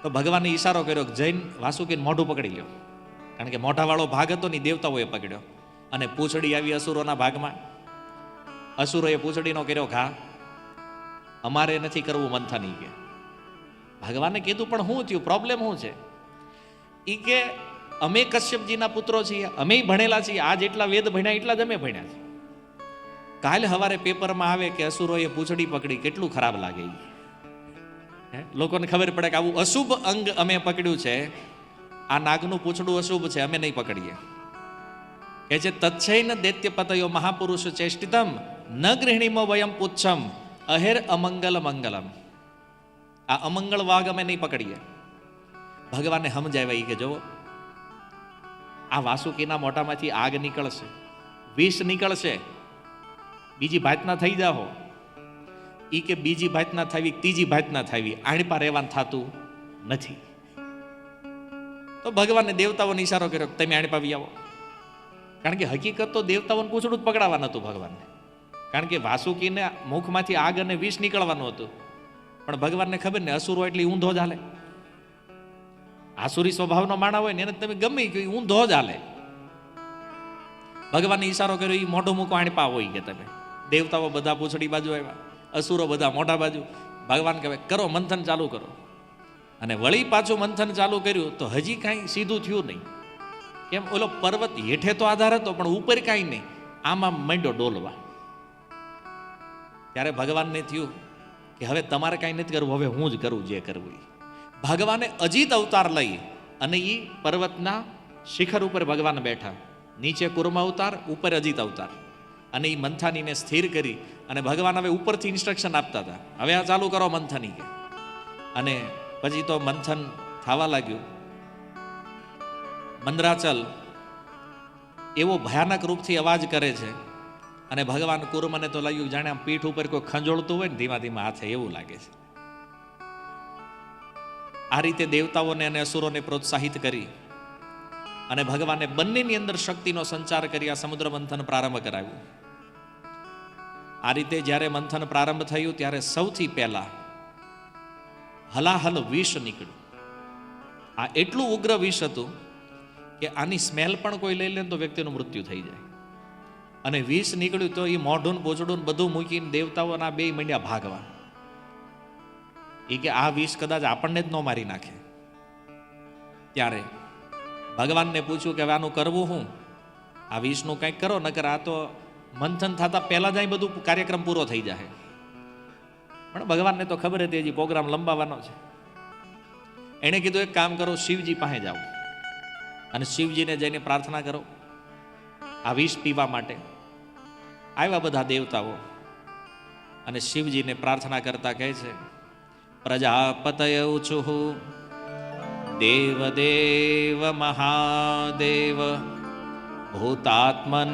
તો ભગવાને ઈશારો કર્યો કે જૈન વાસુકીને મોઢું પકડી લ્યો, કારણ કે મોઢાવાળો ભાગ હતો ને દેવતાઓએ પકડ્યો. અને પૂંછડી આવી અસુરોના ભાગમાં. અસુરોએ પૂંછડીનો કર્યો ઘા. અમારે નથી કરવું મંથન. ઈ કે ભગવાને કીધું પણ શું થયું, પ્રોબ્લેમ શું છે? ઈ કે અમે કશ્યપજીના પુત્રો છીએ, અમે ભણેલા છીએ, આ જેટલા વેદ ભણ્યા એટલા જ અમે ભણ્યા છીએ. કાલે સવારે પેપરમાં આવે કે અસુરોએ પૂંછડી પકડી, કેટલું ખરાબ લાગે. લોકોને ખબર પડે કે આવું અશુભ અંગ અમે પકડ્યું છે, આ નાગનું પૂંછડું અશુભ છે, અમે નહીં પકડીએ. કે છે તચ્છૈન દૈત્ય પતયો મહાપુરુષ ચેષ્ટિતમ ન ગૃહિણીમો વયમ પુચ્છમ અહેર અમંગલ મંગલમ. આ અમંગળ વાગ અમે નહીં પકડીએ. ભગવાનને સમજાવ્યા કે જો આ વાસુકીના મોઢામાંથી આગ નીકળશે, વિષ નીકળશે, બીજી ભાતના થઈ જાઓ. ઈ કે બીજી ભાતના થવી, ત્રીજી ભાતના થવી, આણપા રહેવાનું થતું નથી. તો ભગવાનને દેવતાઓને ઈશારો કર્યો તમે આણપા આવી આવો. કારણ કે હકીકત તો દેવતાઓને પૂછડું જ પકડાવા નતું ભગવાનને. કારણ કે વાસુકીને મુખમાંથી આગ અને વિષ નીકળવાનું હતું. પણ ભગવાનને ખબર ને અસુરો એટલે ઊંધો જ હાલે. આસુરી સ્વભાવનો માણા હોય ને એને તમે ગમે કે ઊંધો જ હાલે. ભગવાનને ઈશારો કર્યો એ મોઢું મૂકો આણપા હોય કે તમે. દેવતાઓ બધા પૂછડી બાજુ આવ્યા, અસુરો બધા મોઢા બાજુ. ભગવાન કહેવાય કરો મંથન ચાલુ કરો. અને વળી પાછું મંથન ચાલુ કર્યું તો હજી કાંઈ સીધું થયું નહીં. કેમ ઓલો પર્વત હેઠે તો આધાર હતો પણ ઉપર કાંઈ નહીં. આમાં માંડ્યો ડોલવા. ત્યારે ભગવાનને થયું કે હવે તમારે કાંઈ નથી કરવું, હવે હું જ કરું જે કરવું. ભગવાને અજીત અવતાર લઈ અને એ પર્વતના શિખર ઉપર ભગવાન બેઠા. નીચે કુર્મ અવતાર, ઉપર અજીત અવતાર. અને એ મંથાનીને સ્થિર કરી અને ભગવાન હવે ઉપરથી ઇન્સ્ટ્રક્શન આપતા હતા, હવે આ ચાલુ કરો મંથની કે. અને પછી તો મંથન થવા લાગ્યું. મંદરાચલ એવો ભયાનક રૂપથી અવાજ કરે છે અને ભગવાન કુર્મને તો લાગ્યું જાણે આમ પીઠ ઉપર કોઈ ખંજોળતું હોય ને ધીમા ધીમા હાથે, એવું લાગે છે. આ રીતે દેવતાઓને અને અસુરોને પ્રોત્સાહિત કરી અને ભગવાને બંનેની અંદર શક્તિનો સંચાર કરી આ સમુદ્ર મંથન પ્રારંભ કરાવ્યું. આ રીતે જ્યારે મંથન પ્રારંભ થયું ત્યારે સૌથી પહેલા હલાહલ વિષ નીકળ્યું. આ એટલું ઉગ્ર વિષ હતું કે આની સ્મેલ પણ કોઈ લઈ લે તો વ્યક્તિનું મૃત્યુ થઈ જાય. અને વિષ નીકળ્યું તો એ મોઢું પોચડું બધું મૂકીને દેવતાઓના બે મંડ્યા ભાગવા. એ કે આ વિષ કદાચ આપણને જ ન મારી નાખે. ત્યારે ભગવાનને પૂછ્યું કે હવે આનું કરવું હું, આ વિષનું કંઈક કરો, નકર આ તો મંથન થતા પહેલા જ બધું કાર્યક્રમ પૂરો થઈ જાય. પણ ભગવાનને તો ખબર હતી હજી પ્રોગ્રામ લંબાવવાનો છે. એણે કીધું એક કામ કરો, શિવજી પાસે જાઓ અને શિવજીને જઈને પ્રાર્થના કરો આ વિષ પીવા માટે. આવ્યા બધા દેવતાઓ અને શિવજીને પ્રાર્થના કરતા કહે છે, પ્રજાપતય ઉચુઃ દેવ દેવ મહાદેવ ભૂતાત્મન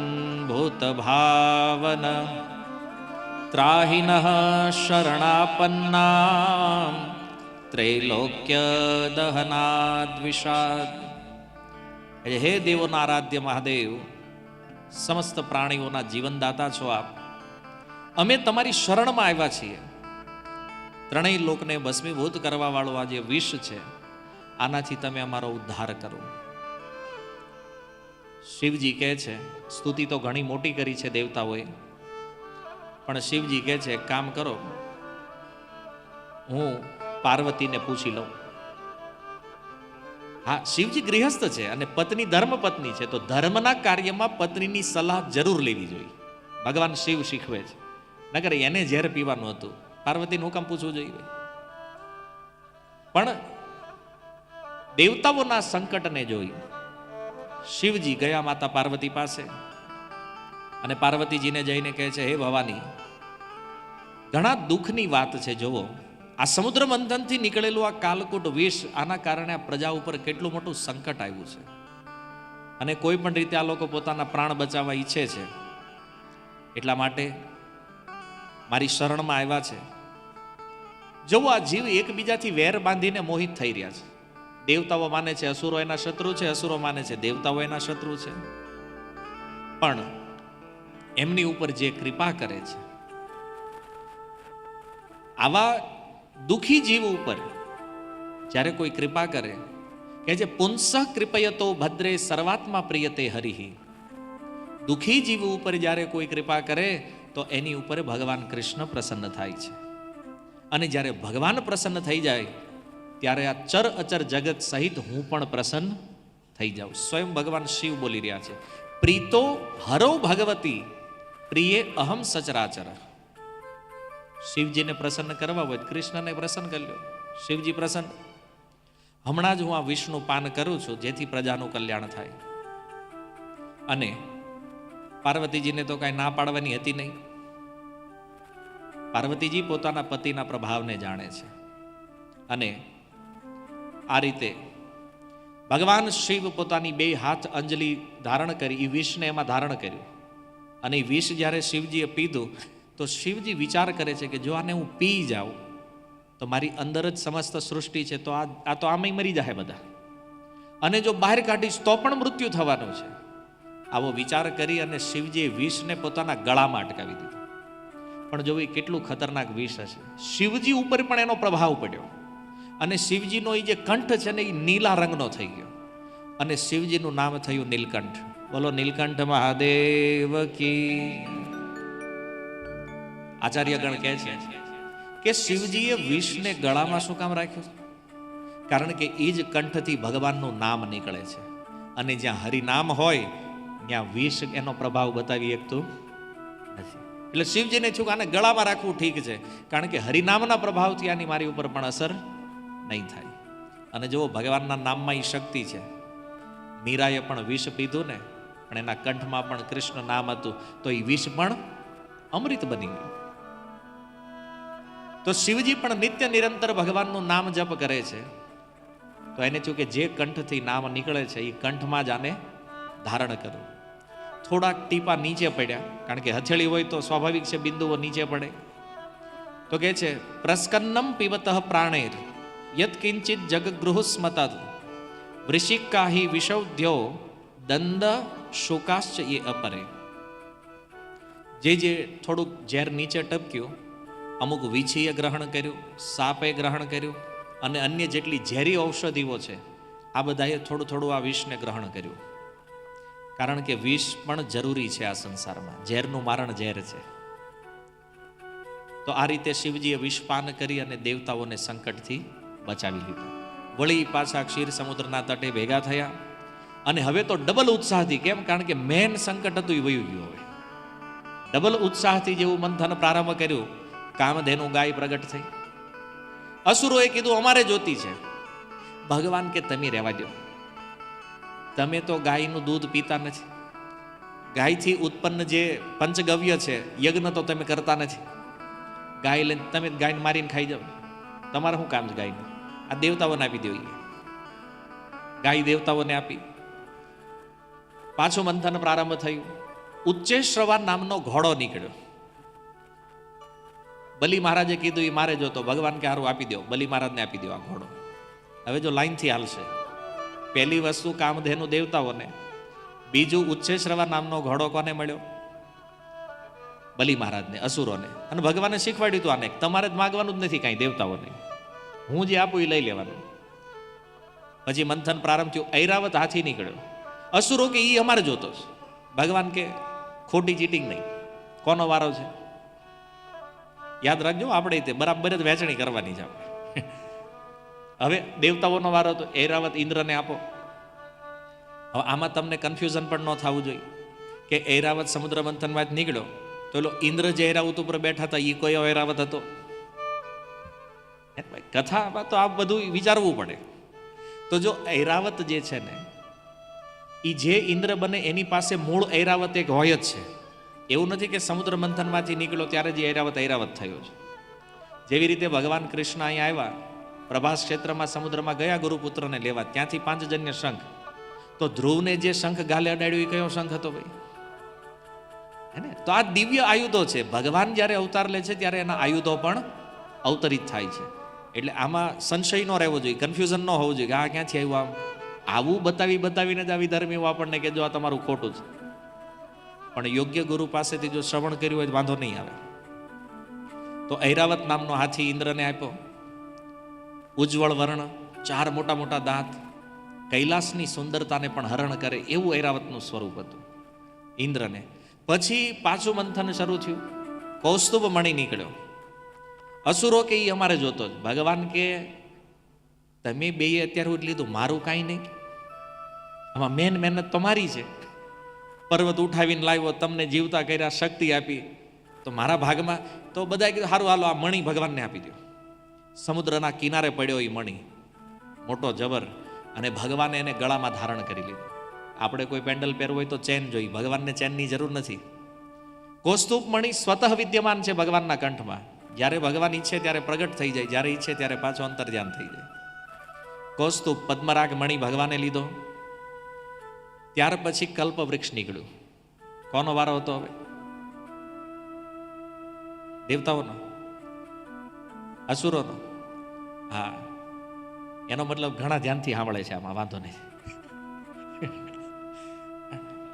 ભૂત ભાવન ત્રાહિનઃ શરણાપન્ના ત્રૈલોક્ય દહનાદ્વિષાદ. હે દેવોના આરાધ્ય મહાદેવ, સમસ્ત પ્રાણીઓના જીવનદાતા છો આપ. અમે તમારી શરણમાં આવ્યા છીએ. ત્રણેય લોકને ભસ્મીભૂત કરવા વાળું આ જે વિષ છે આનાથી તમે અમારો ઉદ્ધાર કરો. શિવજી કહે છે, સ્તુતિ તો ઘણી મોટી કરી છે દેવતાઓએ, પણ શિવજી કહે છે એક કામ કરો, હું પાર્વતીને પૂછી લઉં. હા, શિવજી ગૃહસ્થ છે અને પત્ની ધર્મ પત્ની છે, તો ધર્મના કાર્યમાં પત્નીની સલાહ જરૂર લેવી જોઈએ. ભગવાન શિવ શીખવે છે. નકર એને ઝેર પીવાનું હતું, પાર્વતીનું હુકમ પૂછવું જોઈએ. પણ દેવતાઓના સંકટને જોઈ શિવજી ગયા માતા પાર્વતી પાસે અને પાર્વતીજીને જઈને કહે છે, હે ભવાની, ઘણા દુઃખની વાત છે. જોવો, આ સમુદ્ર મંથનથી નીકળેલું આ કાલકૂટ વિષ, આના કારણે આ પ્રજા ઉપર કેટલું મોટું સંકટ આવ્યું છે અને કોઈ પણ રીતે આ લોકો પોતાના પ્રાણ બચાવવા ઈચ્છે છે. એટલા માટે મારી શરણમાં આવ્યા છે. જોવો, આ જીવ એકબીજાથી વેર બાંધીને મોહિત થઈ રહ્યા છે. દેવતાઓ માને છે અસુરો એના શત્રુ છે, અસુરો માને છે દેવતાઓ એના શત્રુ છે. પણ એમની ઉપર જે કૃપા કરે છે, આવા દુખી જીવ ઉપર જ્યારે કોઈ કૃપા કરે, કે જે પુંસઃ કૃપયતો ભદ્રે સર્વાત્મા પ્રિયતે હરિ. દુખી જીવ ઉપર જ્યારે કોઈ કૃપા કરે તો એની ઉપર ભગવાન કૃષ્ણ પ્રસન્ન થાય છે. અને જ્યારે ભગવાન પ્રસન્ન થઈ જાય ત્યારે આ ચર અચર જગત સહિત હું પણ પ્રસન્ન થઈ જાઉં. સ્વયં ભગવાન શિવ બોલી રહ્યા છે, પ્રીતો હરો ભગવતી પ્રિય અહમ સચરાચર. શિવજીને પ્રસન્ન કરવા હોય કૃષ્ણને પ્રસન્ન કરી લો. શિવજી પ્રસન્ન. હમણાં જ હું આ વિષનું પાન કરું છું જેથી પ્રજાનું કલ્યાણ થાય. અને પાર્વતીજીને તો કાંઈ ના પાડવાની હતી નહીં. પાર્વતીજી પોતાના પતિના પ્રભાવને જાણે છે અને આ રીતે ભગવાન શિવ પોતાની બે હાથ અંજલિ ધારણ કરી એ વિષને એમાં ધારણ કર્યું અને એ વિષ જ્યારે શિવજીએ પીધું તો શિવજી વિચાર કરે છે કે જો આને હું પી જાઉં તો મારી અંદર જ સમસ્ત સૃષ્ટિ છે તો આ તો આમે મરી જાય બધા, અને જો બહાર કાઢીશ તો પણ મૃત્યુ થવાનું છે. આવો વિચાર કરી અને શિવજીએ વિષને પોતાના ગળામાં અટકાવી દીધું. પણ જો એ કેટલું ખતરનાક વિષ હશે. શિવજી ઉપર પણ એનો પ્રભાવ પડ્યો અને શિવજીનો એ જે કંઠ છે ને એ નીલા રંગનો થઈ ગયો અને શિવજીનું નામ થયું નીલકંઠ. બોલો નીલકંઠ મહાદેવ કી. આચાર્યગણ કહે છે કે શિવજીએ વિષને ગળામાં શું કામ રાખ્યું? કારણ કે એ જ કંઠથી ભગવાનનું નામ નીકળે છે અને જ્યાં હરિનામ હોય ત્યાં વિષ એનો પ્રભાવ બતાવી શકતું નથી. એટલે શિવજીને થયું કે આને ગળામાં રાખવું ઠીક છે, કારણ કે હરિનામના પ્રભાવથી આની મારી ઉપર પણ અસર નહીં થાય. અને જુઓ ભગવાનના નામમાં એ શક્તિ છે. મીરાએ પણ વિષ પીધું ને, પણ એના કંઠમાં પણ કૃષ્ણ નામ હતું તો એ વિષ પણ અમૃત બની ગયું. તો શિવજી પણ નિત્ય નિરંતર ભગવાનનું નામ જપ કરે છે. તો એને થયું કે જે કંઠથી નામ નીકળે છે એ કંઠમાં જ આને ધારણ કરવું. થોડાક ટીપા નીચે પડ્યા, કારણ કે હથેળી હોય તો સ્વાભાવિક છે બિંદુઓ નીચે પડે. તો કે છે પ્રસ્કન્નમ પીવતઃ પ્રાણેર યત કિંચિત જગગૃહ સ્મતદ વૃષિકાહી વિષૌધ્યો દંડ શોકાશ્ચ એ અપરે. જે થોડુંક ઝેર નીચે ટપક્યું, અમુક વીછીએ ગ્રહણ કર્યું, સાપે ગ્રહણ કર્યું અને અન્ય જેટલી ઝેરી ઔષધિઓ છે આ બધાએ થોડું થોડું આ વિષને ગ્રહણ કર્યું. કારણ કે વિષ પણ જરૂરી છે આ સંસારમાં. ઝેરનું મારણ ઝેર છે. તો આ રીતે શિવજીએ વિષપાન કરી અને દેવતાઓને સંકટથી બચાવી લીધું. વળી પાછા ક્ષીર સમુદ્રના તટે ભેગા થયા અને હવે તો ડબલ ઉત્સાહથી. કેમ? કારણ કે મેન સંકટ હતું એ વયું ગયું. હવે ડબલ ઉત્સાહથી જેવું મંથન પ્રારંભ કર્યું, કામધેનુ ગાય પ્રગટ થઈ. અસુરોએ કીધું અમારે જોતી છે. ભગવાન કે તમે રહેવા દો, તમે તો ગાયનું દૂધ પીતા નથી. ગાયથી ઉત્પન્ન જે પંચગવ્ય છે યજ્ઞ તો તમે કરતા નથી. ગાય લઈને તમે ગાયને મારીને ખાઈ જાઓ. તમારે શું કામ છે ગાયનું? આ દેવતાઓને આપી દેવી. ગાય દેવતાઓને આપી. પાછું મંથન પ્રારંભ થયું. ઉચ્ચેશ્રવા નામનો ઘોડો નીકળ્યો. બલિ મહારાજે કીધું એ મારે જોતો. ભગવાન કે હારું આપી દો, બલિ મહારાજને આપી દો આ ઘોડો. હવે જો લાઈનથી હાલશે. પહેલી વસ્તુ કામધેનુ દેવતાઓને, બીજું ઉચ્ચેશ્રવા નામનો ઘોડો કોને મળ્યો? બલિ મહારાજને, અસુરોને. અને ભગવાને શીખવાડ્યું હતું આને તમારે જ માગવાનું જ નથી કાંઈ દેવતાઓને, હું જે આપું એ લઈ લેવાનું. પછી મંથન પ્રારંભ થયું. ઐરાવત હાથી નીકળ્યો. અસુરો કે ઈ અમારે જોતો છે. ભગવાન કે ખોટી ચીટિંગ નહીં, કોનો વારો છે? યાદ રાખજો, આપણે તે બરાબર જ વહેંચણી કરવાની છે આપણે. હવે દેવતાઓનો વારો તો ઐરાવત ઇન્દ્રને આપો. હવે આમાં તમને કન્ફ્યુઝન પણ ન થવું જોઈએ કે ઐરાવત સમુદ્ર મંથનમાં જ નીકળ્યો તો એલો ઇન્દ્ર જે ઐરાવત ઉપર બેઠા હતા એ કોઈ ઐરાવત હતો? કથામાં તો આ બધું વિચારવું પડે. તો જો ઐરાવત જે છે ને એ જે ઇન્દ્ર બને એની પાસે મૂળ ઐરાવત એક હોય જ છે. એવું નથી કે સમુદ્ર મંથનમાંથી નીકળ્યો ત્યારે જે ઐરાવત થયો છે. જેવી રીતે ભગવાન કૃષ્ણ અહીંયા આવ્યા, પ્રભાસ ક્ષેત્રમાં સમુદ્રમાં ગયા ગુરુપુત્રને લેવા, ત્યાંથી પાંચજન્ય શંખ. તો ધ્રુવને જે શંખ ગાલે અડાડ્યો એ કયો શંખ હતો ભાઈ? હે ને? તો આ દિવ્ય આયુધો છે. ભગવાન જ્યારે અવતાર લે છે ત્યારે એના આયુધો પણ અવતરિત થાય છે. એટલે આમાં સંશય ન રહેવો જોઈએ, કન્ફ્યુઝન ન હોવું જોઈએ કે આ ક્યાંથી આવ્યું. આવું બતાવીને જ આવી ધર્મીઓ આપણને કે જો આ તમારું ખોટું છે. પણ યોગ્ય ગુરુ પાસેથી જો શ્રવણ કર્યું હોય તો વાંધો નહીં આવે. તો ઐરાવત નામનો હાથી ઇન્દ્રને આપ્યો. ઉજ્જવળ વર્ણ, 4 મોટા મોટા દાંત, કૈલાસની સુંદરતાને પણ હરણ કરે એવું ઐરાવતનું સ્વરૂપ હતું ઇન્દ્રને. પછી પાછું મંથન શરૂ થયું. કૌસ્તુભ મણિ નીકળ્યો. અસુરો કે એ અમારે જોતો જ. ભગવાન કે તમે બે અત્યારે સુધી લીધું, મારું કાંઈ નહીં. આમાં મેન મહેનત તો મારી છે. પર્વત ઉઠાવીને લાવ્યો, તમને જીવતા કર્યા, શક્તિ આપી, તો મારા ભાગમાં તો બધા કીધું સારું હાલો આ મણિ ભગવાનને આપી દો. સમુદ્રના કિનારે પડ્યો એ મણિ, મોટો જબર, અને ભગવાને એને ગળામાં ધારણ કરી લીધો. આપણે કોઈ પેન્ડલ પહેરવું હોય તો ચેન જોઈ, ભગવાનને ચેનની જરૂર નથી. કૌસ્તુભ મણિ સ્વતઃ વિદ્યમાન છે ભગવાનના કંઠમાં. જ્યારે ભગવાન ઈચ્છે ત્યારે પ્રગટ થઈ જાય, જ્યારે ઈચ્છે ત્યારે પાછો અંતર્ધ્યાન થઈ જાય. કૌસ્તુભ પદ્મરાગ મણિ ભગવાને લીધો. ત્યાર પછી કલ્પ વૃક્ષ નીકળ્યું. કોનો વારો હતો હવે? દેવતાઓનો? અસુરોનો? હા, એનો મતલબ ઘણા ધ્યાનથી સાંભળે છે, આમાં વાંધો નહીં.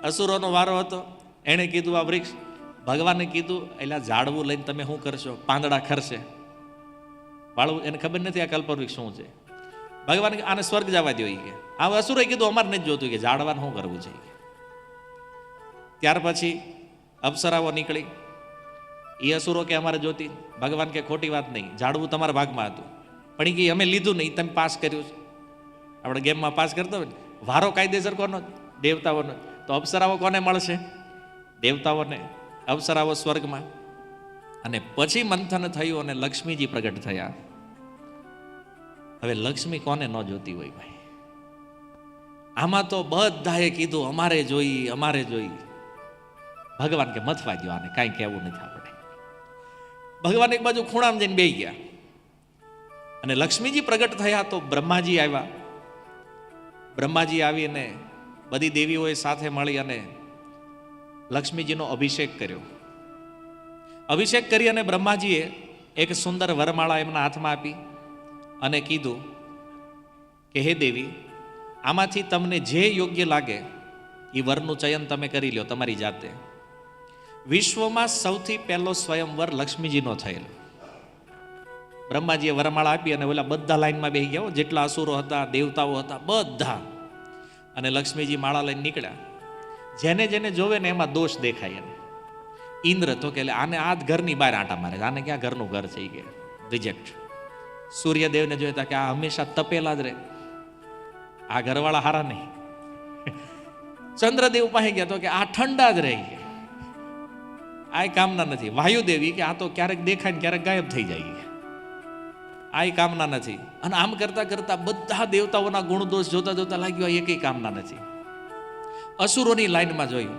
અસુરોનો વારો હતો. એણે કીધું આ વૃક્ષ, ભગવાને કીધું એટલે ઝાડવું લઈને તમે શું કરશો? પાંદડા ખરશે, વાળવું. એને ખબર નથી આ કલ્પવૃક્ષ શું છે. ભગવાન આને સ્વર્ગ જવા દો કે આ અસુરોએ કીધું અમારે નથી જોતું કે ઝાડવાનું શું કરવું છે. ત્યાર પછી અપ્સરાઓ નીકળી. એ અસુરો કે અમારે જોતી. ભગવાન કે ખોટી વાત નહીં, ઝાડવું તમારા ભાગમાં હતું, પણ એ કે અમે લીધું નહીં, તમે પાસ કર્યું છે. આપણે ગેમમાં પાસ કરતા હોય ને, વારો કાયદેસર કોનો? દેવતાઓનો. તો અપ્સરાઓ કોને મળશે? દેવતાઓને. અપ્સરાઓ સ્વર્ગમાં. અને પછી મંથન થયું અને લક્ષ્મીજી પ્રગટ થયા. હવે લક્ષ્મી કોને ન જોતી હોય ભાઈ? આમાં તો બધાએ કીધું અમારે જોઈ, અમારે જોઈ. ભગવાન કે મથવા દો આને, કાંઈ કહેવું નથી આપણે. ભગવાન એક બાજુ ખૂણામાં જઈને બેસી ગયા અને લક્ષ્મીજી પ્રગટ થયા તો બ્રહ્માજી આવ્યા. બ્રહ્માજી આવીને બધી દેવીઓએ સાથે મળી અને લક્ષ્મીજીનો અભિષેક કર્યો. અભિષેક કરી અને બ્રહ્માજીએ એક સુંદર વરમાળા એમના હાથમાં આપી અને કીધું કે હે દેવી, આમાંથી તમને જે યોગ્ય લાગે એ વરનું ચયન તમે કરી લો તમારી જાતે. વિશ્વમાં સૌથી પહેલો સ્વયંવર લક્ષ્મીજીનો થયેલો. બ્રહ્માજીએ વરમાળા આપી અને ઓલા બધા લાઈનમાં બેસી ગયા, જેટલા અસુરો હતા, દેવતાઓ હતા, બધા. અને લક્ષ્મીજી માળા લઈને નીકળ્યા. જેને જેને જોવે ને એમાં દોષ દેખાય એને. ઇન્દ્ર તો કે આને આ ઘરની બહાર આંટા મારે, આને ક્યાં ઘરનું ઘર છે કે રિજેક્ટ. સૂર્યદેવને જોઈતા કે આ હંમેશા તપેલા જ રહે, આ ઘરવાળા હારા નહીં. ચંદ્રદેવ પાસે ગયા તો કે આ ઠંડા જ રહી, આ કામના નથી. વાયુદેવી કે આ તો ક્યારેક દેખાય ને ક્યારેક ગાયબ થઈ જાય, આ કામના નથી. અને આમ કરતા કરતા બધા દેવતાઓના ગુણ દોષ જોતા જોતા લાગ્યું આ એકય કામના નથી. અસુરોની લાઈનમાં જોયું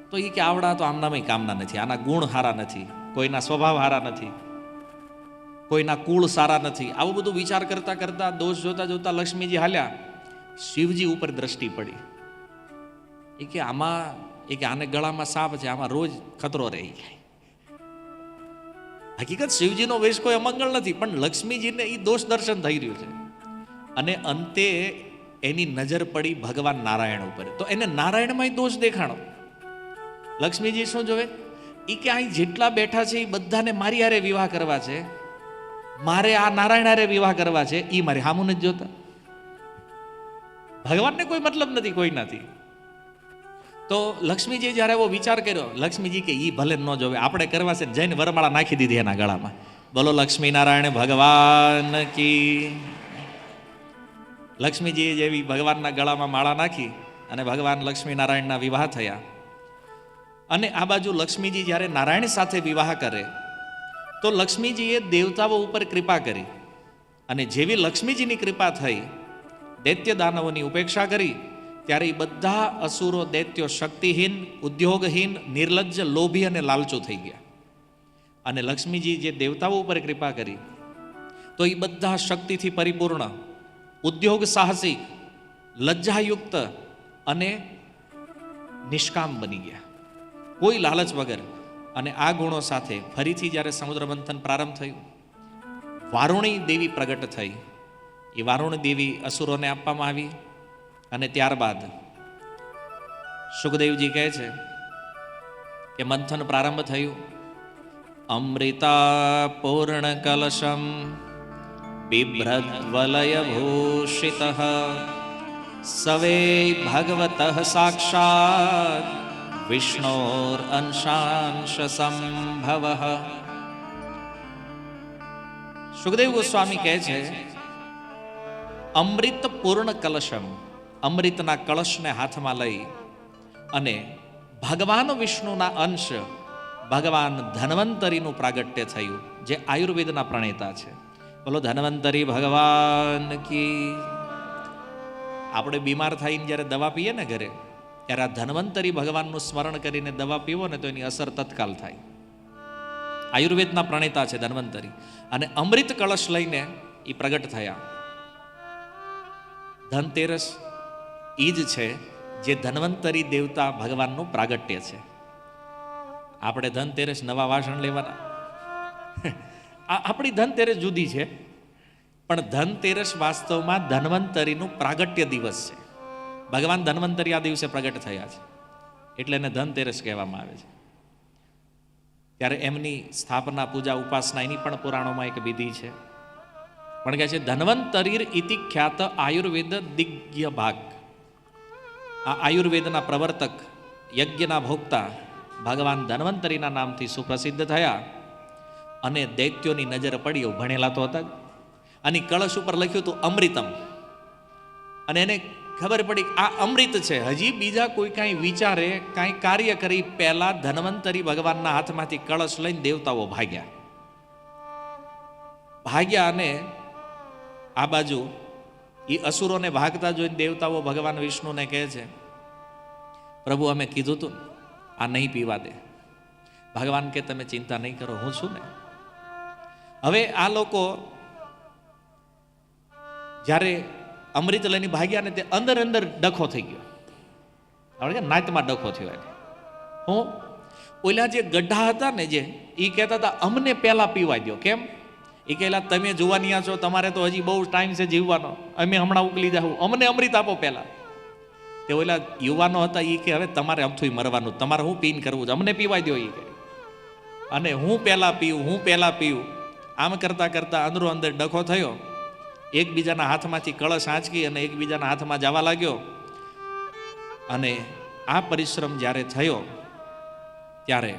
તો એ કે આવડા તો આમનામાં કામના નથી, આના ગુણ સારા નથી, કોઈના સ્વભાવ સારા નથી, કોઈના કુળ સારા નથી. આવું બધું વિચાર કરતા કરતા દોષ જોતા જોતા લક્ષ્મીજી હાલ્યા. શિવજી ઉપર દ્રષ્ટિ પડી. એ કે આમાં, એ કે આને ગળામાં સાપ છે, આમાં રોજ ખતરો રહી જાય. હકીકત શિવજીનો વેશ કોઈ અમંગળ નથી, પણ લક્ષ્મીજીને એ દોષ દર્શન થઈ રહ્યું છે. અને અંતે એની નજર પડી ભગવાન નારાયણ ઉપર. તો એને નારાયણમાં દોષ દેખાણો. લક્ષ્મીજી શું જોવે? એ કે અહીં જેટલા બેઠા છે એ બધાને મારી હારે વિવાહ કરવા છે, મારે આ નારાયણ હારે વિવાહ કરવા છે, એ મારે હામું નથી જોતા. ભગવાનને કોઈ મતલબ નથી કોઈનાથી. તો લક્ષ્મીજી જ્યારે એવો વિચાર કર્યો, લક્ષ્મીજી કે ઈ ભલે ન જોવે, આપણે કરવા છે, જઈને વરમાળા નાખી દીધી એના ગળામાં. બોલો લક્ષ્મી નારાયણ ભગવાન કી. લક્ષ્મીજીએ જેવી ભગવાનના ગળામાં માળા નાખી અને ભગવાન લક્ષ્મી નારાયણના વિવાહ થયા. અને આ બાજુ લક્ષ્મીજી જ્યારે નારાયણ સાથે વિવાહ કરે તો લક્ષ્મીજીએ દેવતાઓ ઉપર કૃપા કરી. અને જેવી લક્ષ્મીજીની કૃપા થઈ, દૈત્ય દાનવોની ઉપેક્ષા કરી, ત્યારે એ બધા અસુરો દૈત્યો શક્તિહીન, ઉદ્યોગહીન, નિર્લજ્જ, લોભી અને લાલચુ થઈ ગયા. અને લક્ષ્મીજી જે દેવતાઓ ઉપર કૃપા કરી તો એ બધા શક્તિથી પરિપૂર્ણ, ઉદ્યોગ સાહસિક, લજ્જાયુક્ત અને નિષ્કામ બની ગયા, કોઈ લાલચ વગર. અને આ ગુણો સાથે ફરીથી જ્યારે સમુદ્ર મંથન પ્રારંભ થયું, વારુણી દેવી પ્રગટ થઈ. એ વારુણી દેવી અસુરોને આપવામાં આવી. અને ત્યારબાદ સુખદેવજી કહે છે કે મંથન પ્રારંભ થયું. અમૃતા પૂર્ણ કલશમ બિભ્રદ્વલય ભૂષિત સવે ભગવત સાક્ષાત વિષ્ણોર અંશાંશ સંભવ. સુખદેવ ગોસ્વામી કહે છે અમૃત પૂર્ણ કલશમ, અમૃતના કળશને હાથમાં લઈ અને ભગવાન વિષ્ણુના અંશ ભગવાન ધન્વંતરીનું પ્રાગટ્ય થયું, જે આયુર્વેદના પ્રણેતા છે. બોલો ધન્વંતરી ભગવાન કી. આપણે બીમાર થઈને જ્યારે દવા પીએ ને ઘરે, ત્યારે આ ધન્વંતરી ભગવાનનું સ્મરણ કરીને દવા પીવો ને તો એની અસર તત્કાલ થાય. આયુર્વેદના પ્રણેતા છે ધન્વંતરી, અને અમૃત કળશ લઈને એ પ્રગટ થયા. ધનતેરસ એ જ છે જે ધન્વંતરી દેવતા ભગવાનનું પ્રાગટ્ય છે. આપણે ધનતેરસ નવા વાસણ લેવાના, આપણી ધનતેરસ જુદી છે, પણ ધનતેરસ વાસ્તવમાં ધન્વંતરીનું પ્રાગટ્ય દિવસ છે. ભગવાન ધન્વંતરી આ દિવસે પ્રગટ થયા છે, એટલે એને ધનતેરસ કહેવામાં આવે છે. ત્યારે એમની સ્થાપના, પૂજા, ઉપાસના એની પણ પુરાણોમાં એક વિધિ છે. પણ કહે છે ધન્વંતરીર ઇતિ ખ્યાત આયુર્વેદ દિગ્ય ભાગ. આ આયુર્વેદના પ્રવર્તક, યજ્ઞના ભોગતા ભગવાન ધન્વંતરીના નામથી સુપ્રસિદ્ધ થયા. અને દૈત્યોની નજર પડી, એવું ભણેલા તો હતા. અને કળશ ઉપર લખ્યું હતું અમૃતમ, અને એને ખબર પડી આ અમૃત છે. હજી બીજા કોઈ કાંઈ વિચારે, કાંઈ કાર્ય કરી પહેલા ધન્વંતરી ભગવાનના હાથમાંથી કળશ લઈને દેવતાઓ ભાગ્યા. અને આ બાજુ એ અસુરોને ભાગતા જોઈને દેવતાઓ ભગવાન વિષ્ણુને કહે છે, પ્રભુ અમે કીધું તું આ નહીં પીવા દે. ભગવાન કે તમે ચિંતા નહીં કરો, હું છું ને. હવે આ લોકો જ્યારે અમૃત લઈને ભાગ્યા ને તે અંદર અંદર ડખો થઈ ગયો. આપણે કે નાતમાં ડખો થયો. એને હું ઓલા જે ગઢા હતા ને, જે એ કહેતા હતા અમને પહેલા પીવા દો. કેમ? એ કહેલા તમે જુવાનિયા છો, તમારે તો હજી બહુ ટાઈમ છે જીવવાનો, અમે હમણાં ઉકલી જાઉં, અમને અમૃત આપો પહેલા. તે ઓલા યુવાનો હતા એ કે હવે તમારે અમથું મરવાનું, તમારે હું પીન કરવું છે, અમને પીવા દો. એ કે અને હું પહેલા પીવું. આમ કરતા કરતા અંદરો અંદર ડખો થયો. એકબીજાના હાથમાંથી કળશ આંચકી અને એકબીજાના હાથમાં જવા લાગ્યો. અને આ પરિશ્રમ જ્યારે થયો ત્યારે,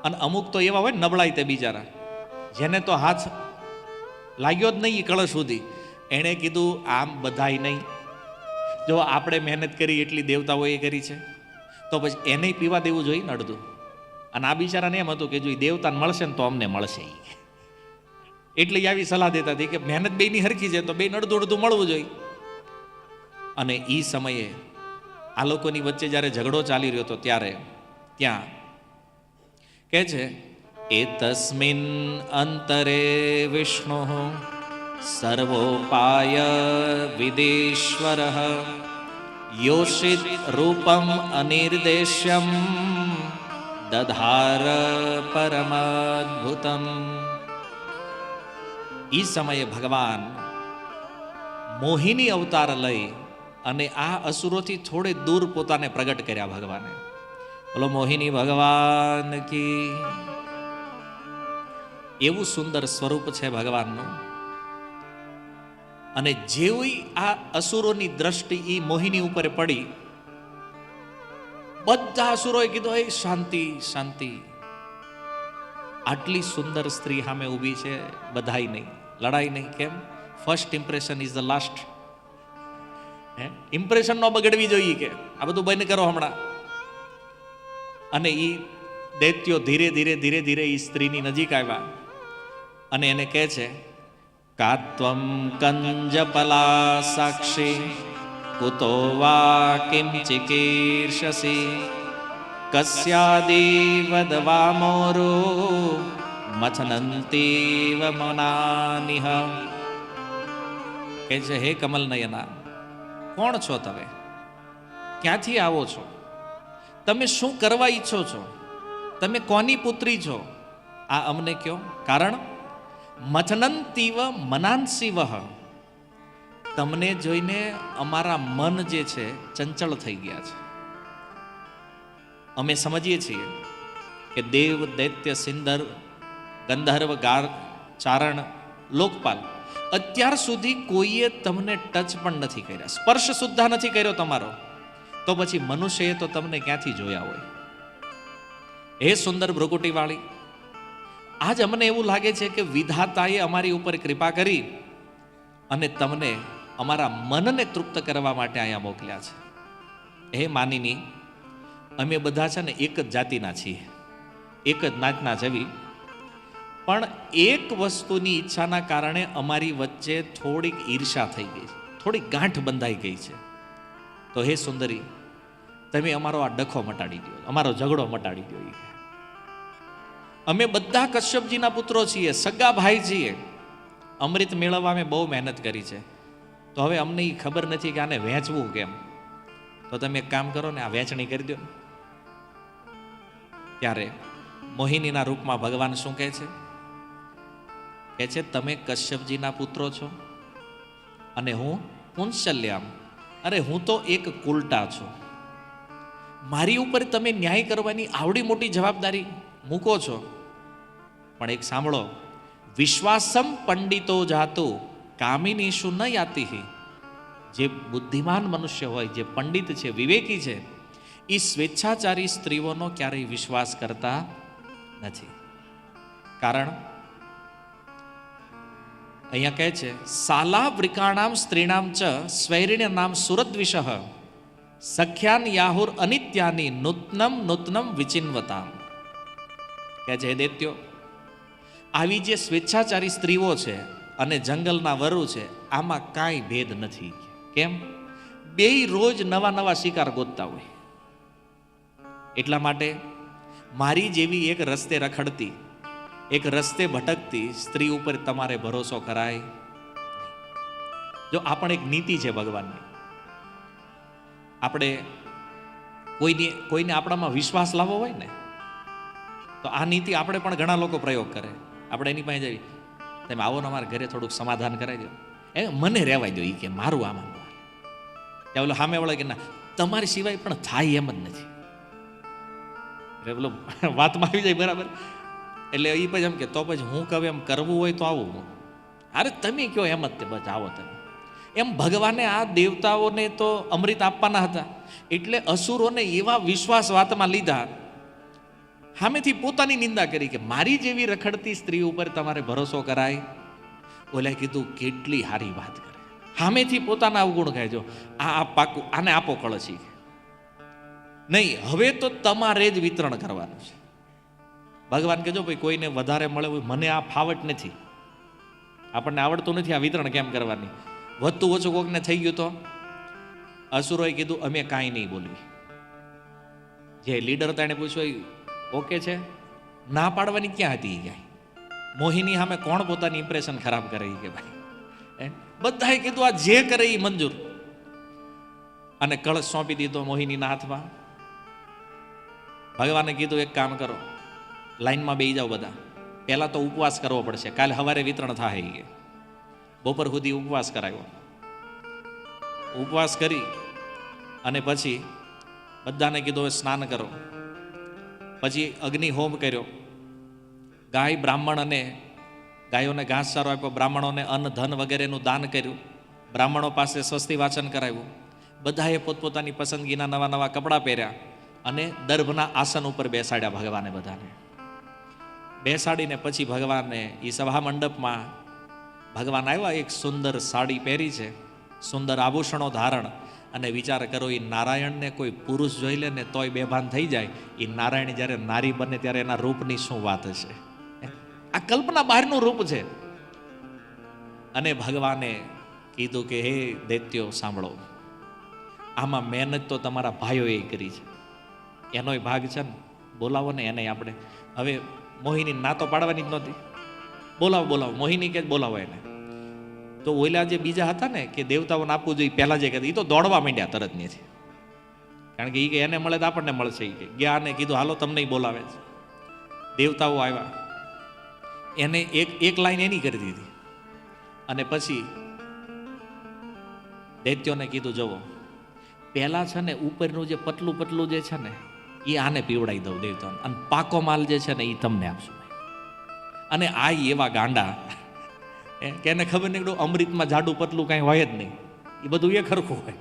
અને અમુક તો એવા હોય નબળાઈ તે બિચારા, જેને તો હાથ લાગ્યો જ નહીં કળશ સુધી, એણે કીધું આમ બધાય નહીં, જો આપણે મહેનત કરી એટલી દેવતાઓએ કરી છે તો પછી એને પીવા દેવું જોઈએ ને અડધું. અને આ બિચારાને એમ હતું કે જો દેવતાને મળશે ને તો અમને મળશે. એટલે આવી સલાહ દેતા હતી કે મહેનત બેની હરખી છે તો બે અડધું અડધું મળવું જોઈએ. અને એ સમયે આ લોકોની વચ્ચે જ્યારે ઝઘડો ચાલી રહ્યો હતો ત્યારે ત્યાં કહે છે એતસ્મિન અંતરે વિષ્ણુ સર્વોપાય વિદેશ્વર યોષિત રૂપમ અનિર્દેશ્યમ દધાર પરમાદ્ભુતમ. એ સમયે ભગવાન મોહિની અવતાર લઈ અને આ અસુરોથી થોડે દૂર પોતાને પ્રગટ કર્યા ભગવાને. બોલો મોહિની ભગવાન કી. એવું સુંદર સ્વરૂપ છે ભગવાનનું. અને જેવી આ અસુરોની દ્રષ્ટિ એ મોહિની ઉપર પડી, બધા અસુરોએ કીધું એ શાંતિ શાંતિ. આટલી સુંદર સ્ત્રી સામે ઊભી છે, બધાય નહીં, લડાઈ નહીં. કેમ? First impression is the last. Impression ન બગડવી જોઈએ કે આ બધું બંધ કરો હમણાં. અને એ દૈત્યો ધીરે ધીરે ધીરે ધીરે એ સ્ત્રીની નજીક આવ્યા અને એને કહે છે કાત્વમ કંજપલા સાક્ષી કુતો વા કિમ ચિકીર્ષસી કસ્યાદિવદવા મોરો મથનંતીવ મનાનિહ. કહે છે હે કમલ નયના, કોણ છો તમે? ક્યાંથી આવો છો? તમે શું કરવા ઈચ્છો છો? તમે કોની પુત્રી છો? આ અમને કહો. કારણ મથનંતીવ મનાંસીવ, તમને જોઈને અમારા મન જે છે ચંચળ થઈ ગયા છે. અમે સમજીએ છીએ કે દેવ દૈત્ય સિંદર ગંધર્વ ગાર ચારણ લોકપાલ અત્યાર સુધી કોઈએ તમને ટચ પણ નથી કર્યા, સ્પર્શ સુદ્ધા નથી કર્યો તમારો, તો પછી મનુષ્યએ તો તમને ક્યાંથી જોયા હોય? હે સુંદર ભ્રુકુટીવાળી, આજ અમને એવું લાગે છે કે વિધાતાએ અમારી ઉપર કૃપા કરી અને તમને અમારા મનને તૃપ્ત કરવા માટે અહીંયા મોકલ્યા છે. હે માનીની, અમે બધા છે ને એક જ જાતિના છીએ, એક જ નાતના જેવી, પણ એક વસ્તુની ઈચ્છાના કારણે અમારી વચ્ચે થોડીક ઈર્ષા થઈ ગઈ છે, થોડીક ગાંઠ બંધાઈ ગઈ છે. તો હે સુંદરી, તમે અમારો આ ડખો મટાડી દો, અમારો ઝઘડો મટાડી દો. અમે બધા કશ્યપજીના પુત્રો છીએ, સગા ભાઈ છીએ. અમૃત મેળવવા અમે બહુ મહેનત કરી છે, તો હવે અમને એ ખબર નથી કે આને વહેંચવું કેમ. તો તમે એક કામ કરો ને, આ વહેંચણી કરી દો. ત્યારે મોહિનીના રૂપમાં ભગવાન શું કહે છે, તમે કશ્યપજીના પુત્રો છો અને હું પુંસલ્યામ. અરે હું તો એક કુલટા છું. મારી ઉપર તમે ન્યાય કરવાની આવડી મોટી જવાબદારી મૂકો છો. પણ એક સાંભળો, વિશ્વાસમ પંડિતો જાતો કામિનીશુ ન યાતિ. જે બુદ્ધિમાન મનુષ્ય હોય, જે પંડિત છે, વિવેકી છે, એ સ્વેચ્છાચારી સ્ત્રીઓનો ક્યારેય વિશ્વાસ કરતા નથી. કારણ અહીંયા કહે છે, સાલા વૃકાણામ સ્ત્રીણામ ચ સ્વૈરિણ્ય નામ સુરદ્વિષ સખ્યાન યાહુર અનિત્યાની નૂતનમ નૂતનમ વિચિન્વતામ. કહે છે, હે દૈત્યો, આવી જે સ્વેચ્છાચારી સ્ત્રીઓ છે અને જંગલના વરુ છે, આમાં કાંઈ ભેદ નથી. કેમ? બેય રોજ નવા નવા શિકાર ગોતતા હોય. એટલા માટે મારી જેવી એક રસ્તે રખડતી, એક રસ્તે ભટકતી સ્ત્રી ઉપર તમારે ભરોસો કરાય. જો આ પણ એક નીતિ છે ભગવાનની. આપણે કોઈને આપણામાં વિશ્વાસ લાવવો હોય ને, તો આ નીતિ આપણે પણ ઘણા લોકો પ્રયોગ કરે. આપણે એની પાસે જઈએ, તમે આવો ને અમારા ઘરે થોડુંક સમાધાન કરાવી દો, મને રહેવાય દો, એ કે મારું આમાં. ત્યાં બોલો સામે વળે કે ના, તમારી સિવાય પણ થાય એમ જ નથી. એટલે બોલો વાતમાં આવી જાય, બરાબર. એટલે એ પછી એમ કે, તો પછી હું કહું એમ કરવું હોય તો આવું. અરે તમે કયો એમ જ, બસ આવો તમે. એમ ભગવાને આ દેવતાઓને તો અમૃત આપવાના હતા, એટલે અસુરોને એવા વિશ્વાસ વાતમાં લીધા, સામેથી પોતાની નિંદા કરી કે મારી જેવી રખડતી સ્ત્રી ઉપર તમારે ભરોસો કરાય. ઓલે કીધું, કેટલી સારી વાત કરે. સામેથી પોતાના અવગુણ કહે, જો આ પાકું, આને આપો કળશી. નહીં, હવે તો તમારે જ વિતરણ કરવાનું છે. ભગવાન કહેજો, ભાઈ કોઈને વધારે મળે હોય, મને આ ફાવટ નથી, આપણને આવડતું નથી આ વિતરણ કેમ કરવાની. વધતું ઓછું કોકને થઈ ગયું તો અસુરોએ કીધું, અમે કાંઈ નહીં બોલવી. જે લીડર હતા એને પૂછ્યું, ઓકે છે? ના પાડવાની ક્યાં હતી? ક્યાંય મોહિની સામે કોણ પોતાની ઇમ્પ્રેશન ખરાબ કરે કે ભાઈ. બધાએ કીધું આ જે કરે એ મંજૂર. અને કળશ સોંપી દીધો મોહિનીના હાથમાં. ભગવાને કીધું, એક કામ કરો, લાઈનમાં બેસી જાઓ બધા. પહેલા તો ઉપવાસ કરવો પડશે, કાલે સવારે વિતરણ થાય. કે બપોર સુધી ઉપવાસ કરાયો. ઉપવાસ કરી અને પછી બધાને કીધું, હવે સ્નાન કરો. પછી અગ્નિ હોમ કર્યો. ગાય બ્રાહ્મણ અને ગાયોને ઘાસચારો આપ્યો, બ્રાહ્મણોને અન્ન ધન વગેરેનું દાન કર્યું, બ્રાહ્મણો પાસે સ્વસ્તિ વાચન કરાવ્યું. બધાએ પોતપોતાની પસંદગીના નવા નવા કપડાં પહેર્યા અને દર્ભના આસન ઉપર બેસાડ્યા ભગવાને. બધાને બેસાડીને પછી ભગવાનને એ સભા મંડપમાં ભગવાન આવ્યા. એક સુંદર સાડી પહેરી છે, સુંદર આભૂષણો ધારણ, અને વિચાર કરો, એ નારાયણને કોઈ પુરુષ જોઈ લે ને તોય બેભાન થઈ જાય. એ નારાયણ જ્યારે નારી બને ત્યારે એના રૂપની શું વાત હશે? આ કલ્પના બહારનું રૂપ છે. અને ભગવાને કીધું કે, હે દૈત્યો સાંભળો, આમાં મહેનત તો તમારા ભાઈઓએ કરી છે, એનોય ભાગ છે ને, બોલાવો ને એને. આપણે હવે મોહિની ના તો પાડવાની જ નહોતી. બોલાવો મોહિની કે બોલાવો એને. તો ઓલા જે બીજા હતા ને કે દેવતાઓને આપવું જોઈએ, પહેલા જે કહેતા, એ તો દોડવા માંડ્યા તરત નથી. કારણ કે એ કે એને મળે તો આપણને મળશે. એ કે ગયા ને કીધું, હાલો તમને બોલાવે છે. દેવતાઓ આવ્યા, એને એક લાઈન એની કરી દીધી. અને પછી દૈત્યોને કીધું, જવો પહેલા છે ને ઉપરનું જે પતલું પતલું જે છે ને, એ આને પીવડાવી દઉં દેવતાને, અને પાકો માલ જે છે ને એ તમને આપશું. અને આ એવા ગાંડા કે એને ખબર નહીં, અમૃતમાં જાડું પતલું કાંઈ હોય જ નહીં, એ બધું એ ખરખું હોય.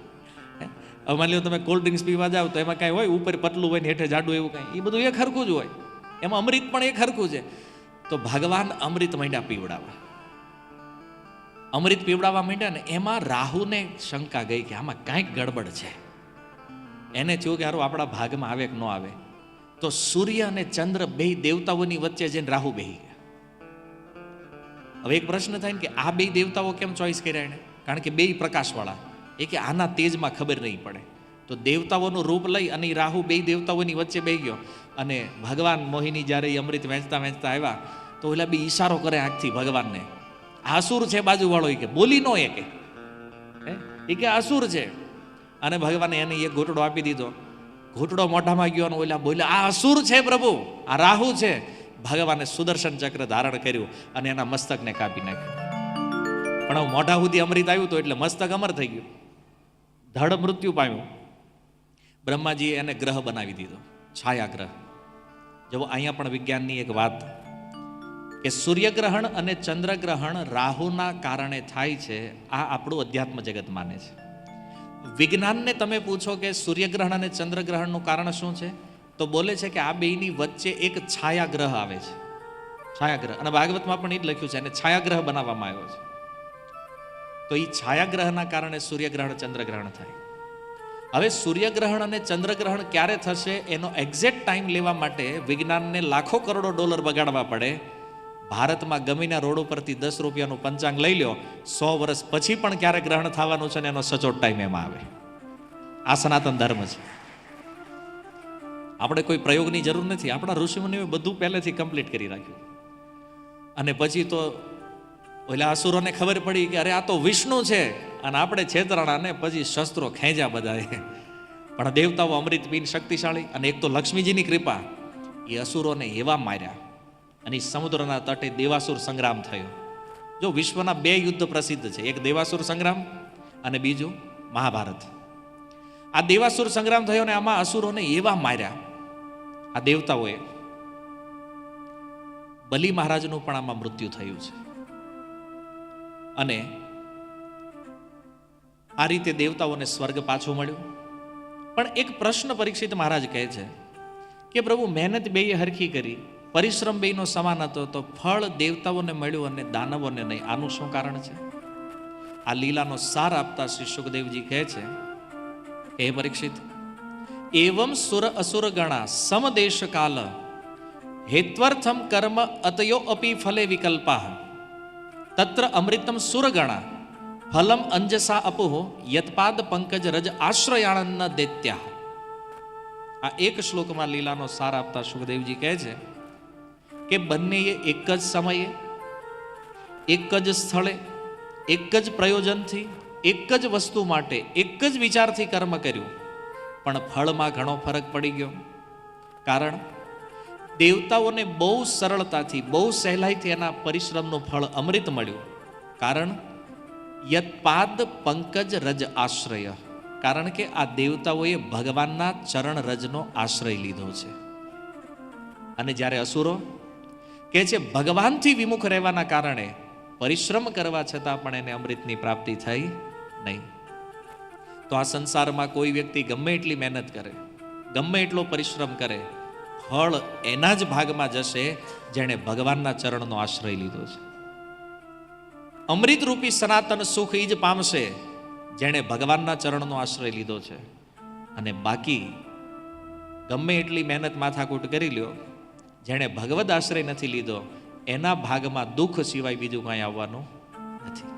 હવે માની લો તમે કોલ્ડ ડ્રિંક્સ પીવા જાઓ તો એમાં કાંઈ હોય, ઉપર પતલું હોય ને હેઠે જાડું, એવું કાંઈ, એ બધું એ ખરખું જ હોય. એમાં અમૃત પણ એ ખરખું છે. તો ભગવાન અમૃત માંડ્યા પીવડાવવા. અમૃત પીવડાવવા માંડ્યા ને એમાં રાહુને શંકા ગઈ કે આમાં કાંઈક ગડબડ છે. એને થયું કે હારું આપણા ભાગમાં આવે કે ન આવે. તો સૂર્ય અને ચંદ્ર બે દેવતાઓની વચ્ચે જઈને રાહુ બેહી ગયા. હવે એક પ્રશ્ન થાય ને કે આ બે દેવતાઓ કેમ ચોઈસ કર્યા એને? કારણ કે બે પ્રકાશવાળા. એ કે આના તેજમાં ખબર નહીં પડે. તો દેવતાઓનું રૂપ લઈ અને રાહુ બે દેવતાઓની વચ્ચે બેસી ગયો અને ભગવાન મોહિની જ્યારે અમૃત વહેંચતા વહેંચતા આવ્યા તો ઓલા બી ઈશારો કરે આંખથી ભગવાનને, આસુર છે બાજુવાળો, કે બોલી નો એ કે આસુર છે. અને ભગવાને એને એક ઘૂંટડો આપી દીધો. ઘૂંટડો મોઢામાં ગયો અને ઓલા બોલ્યા આ અસુર છે પ્રભુ, આ રાહુ છે. ભગવાને સુદર્શન ચક્ર ધારણ કર્યું અને એના મસ્તકને કાપી નાખ્યું. પણ મોઢા સુધી અમૃત આવ્યું તો એટલે મસ્તક અમર થઈ ગયું, ધડ મૃત્યુ પામ્યું. બ્રહ્માજીએ એને ગ્રહ બનાવી દીધો, છાયાગ્રહ. જો અહીંયા પણ વિજ્ઞાનની એક વાત કે સૂર્યગ્રહણ અને ચંદ્રગ્રહણ રાહુના કારણે થાય છે, આ આપણું અધ્યાત્મ જગત માને છે. વિજ્ઞાનને તમે પૂછો કે સૂર્યગ્રહણ અને ચંદ્રગ્રહણનું કારણ શું છે, તો બોલે છે કે આ બેયની વચ્ચે એક છાયાગ્રહ આવે છે, છાયાગ્રહ. અને ભાગવતમાં પણ એ જ લખ્યું છે, એને છાયાગ્રહ બનાવવામાં આવ્યો છે. તો એ છાયાગ્રહના કારણે સૂર્યગ્રહણ ચંદ્રગ્રહણ થાય. હવે સૂર્યગ્રહણ અને ચંદ્રગ્રહણ ક્યારે થશે એનો એક્ઝેક્ટ ટાઈમ લેવા માટે વિજ્ઞાનને લાખો કરોડો ડોલર બગાડવા પડે. ભારતમાં ગમીના રોડ ઉપરથી 10 રૂપિયાનું પંચાંગ લઈ લો, 100 વર્ષ પછી પણ ક્યારે ગ્રહણ થવાનું છે ને એનો સચોટ ટાઈમ એમાં આવે. આ સનાતન ધર્મ છે. આપણે કોઈ પ્રયોગની જરૂર નથી. આપણા ઋષિમુનિઓએ બધું પહેલેથી કમ્પ્લીટ કરી રાખ્યું. અને પછી તો ઓલા અસુરોને ખબર પડી કે અરે આ તો વિષ્ણુ છે, અને આપણે છેતરાણા ને પછી શસ્ત્રો ખેંચ્યા બધાએ. પણ દેવતાઓ અમૃત પીન શક્તિશાળી, અને એક તો લક્ષ્મીજીની કૃપા, એ અસુરોને એવા માર્યા. અને સમુદ્રના તટે દેવાસુર સંગ્રામ થયો. જો વિશ્વના 2 યુદ્ધ પ્રસિદ્ધ છે, એક દેવાસુર સંગ્રામ અને બીજું મહાભારત. આ દેવાસુર સંગ્રામ થયો ને આમાં અસુરોને એવા માર્યા આ દેવતાઓએ. બલિ મહારાજનું પણ આમાં મૃત્યુ થયું છે. અને આ રીતે દેવતાઓને સ્વર્ગ પાછું મળ્યું. પણ એક પ્રશ્ન પરીક્ષિત મહારાજ કહે છે કે પ્રભુ મહેનત બેયે હરખી કરી, પરિશ્રમ બેયનો સમાન હતો, તો ફળ દેવતાઓને મળ્યું અને દાનવોને નહીં, આનું શું કારણ છે? આ લીલાનો સાર આપતા શ્રી સુખદેવજી કહે છે, હે પરીક્ષિત, એવમ સુર અસુર ગણા સમદેશ કાલ હેત્વર્થમ કર્મ અતયો અપી ફલે વિકલ્પા તત્ર અમૃતમ સુરગણા ફલમ અંજસા અપુહો યત્પાદ પંકજ રજ આશ્રયાણન દૈત્યા. આ એક શ્લોકમાં લીલાનો સાર આપતા સુખદેવજી કહે છે કે બંનેએ એક જ સમયે, એક જ સ્થળે, એક જ પ્રયોજનથી, એક જ વસ્તુ માટે, એક જ વિચારથી કર્મ કર્યું, પણ ફળમાં ઘણો ફરક પડી ગયો. કારણ દેવતાઓને બહુ સરળતાથી, બહુ સહેલાઈથી એના પરિશ્રમનું ફળ અમૃત મળ્યું. કારણ યત્પાદ પંકજ રજ આશ્રય, કારણ કે આ દેવતાઓએ ભગવાનના ચરણ રજનો આશ્રય લીધો છે. અને જ્યારે અસુરો કે છે ભગવાનથી વિમુખ રહેવાના કારણે પરિશ્રમ કરવા છતાં પણ એને અમૃતની પ્રાપ્તિ થઈ નહીં. તો આ સંસારમાં કોઈ વ્યક્તિ ગમે એટલી મહેનત કરે, ગમે એટલો પરિશ્રમ કરે, ફળ એના જ ભાગમાં જશે જેણે ભગવાનના ચરણનો આશ્રય લીધો છે. અમૃત રૂપી સનાતન સુખ એ જ પામશે જેણે ભગવાનના ચરણનો આશ્રય લીધો છે. અને બાકી ગમે એટલી મહેનત માથાકૂટ કરી લ્યો, જેણે ભગવદ આશ્રય નથી લીધો એના ભાગમાં દુઃખ સિવાય બીજું કાંઈ આવવાનું નથી.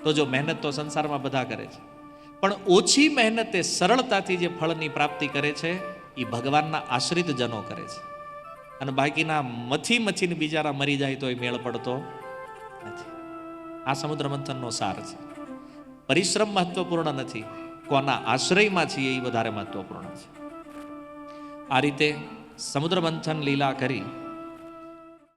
તો જો મહેનત તો સંસારમાં બધા કરે છે, પણ ઓછી મહેનતે સરળતાથી જે ફળની પ્રાપ્તિ કરે છે એ ભગવાનના આશ્રિત જનો કરે છે. અને બાકીના મથીને બિચારા મરી જાય તો એ મેળ પડતો નથી. આ સમુદ્ર મંથનનો સાર છે. પરિશ્રમ મહત્વપૂર્ણ નથી, કોના આશ્રયમાં છીએ એ વધારે મહત્વપૂર્ણ છે. આ રીતે સમુદ્ર મંથન લીલા કરી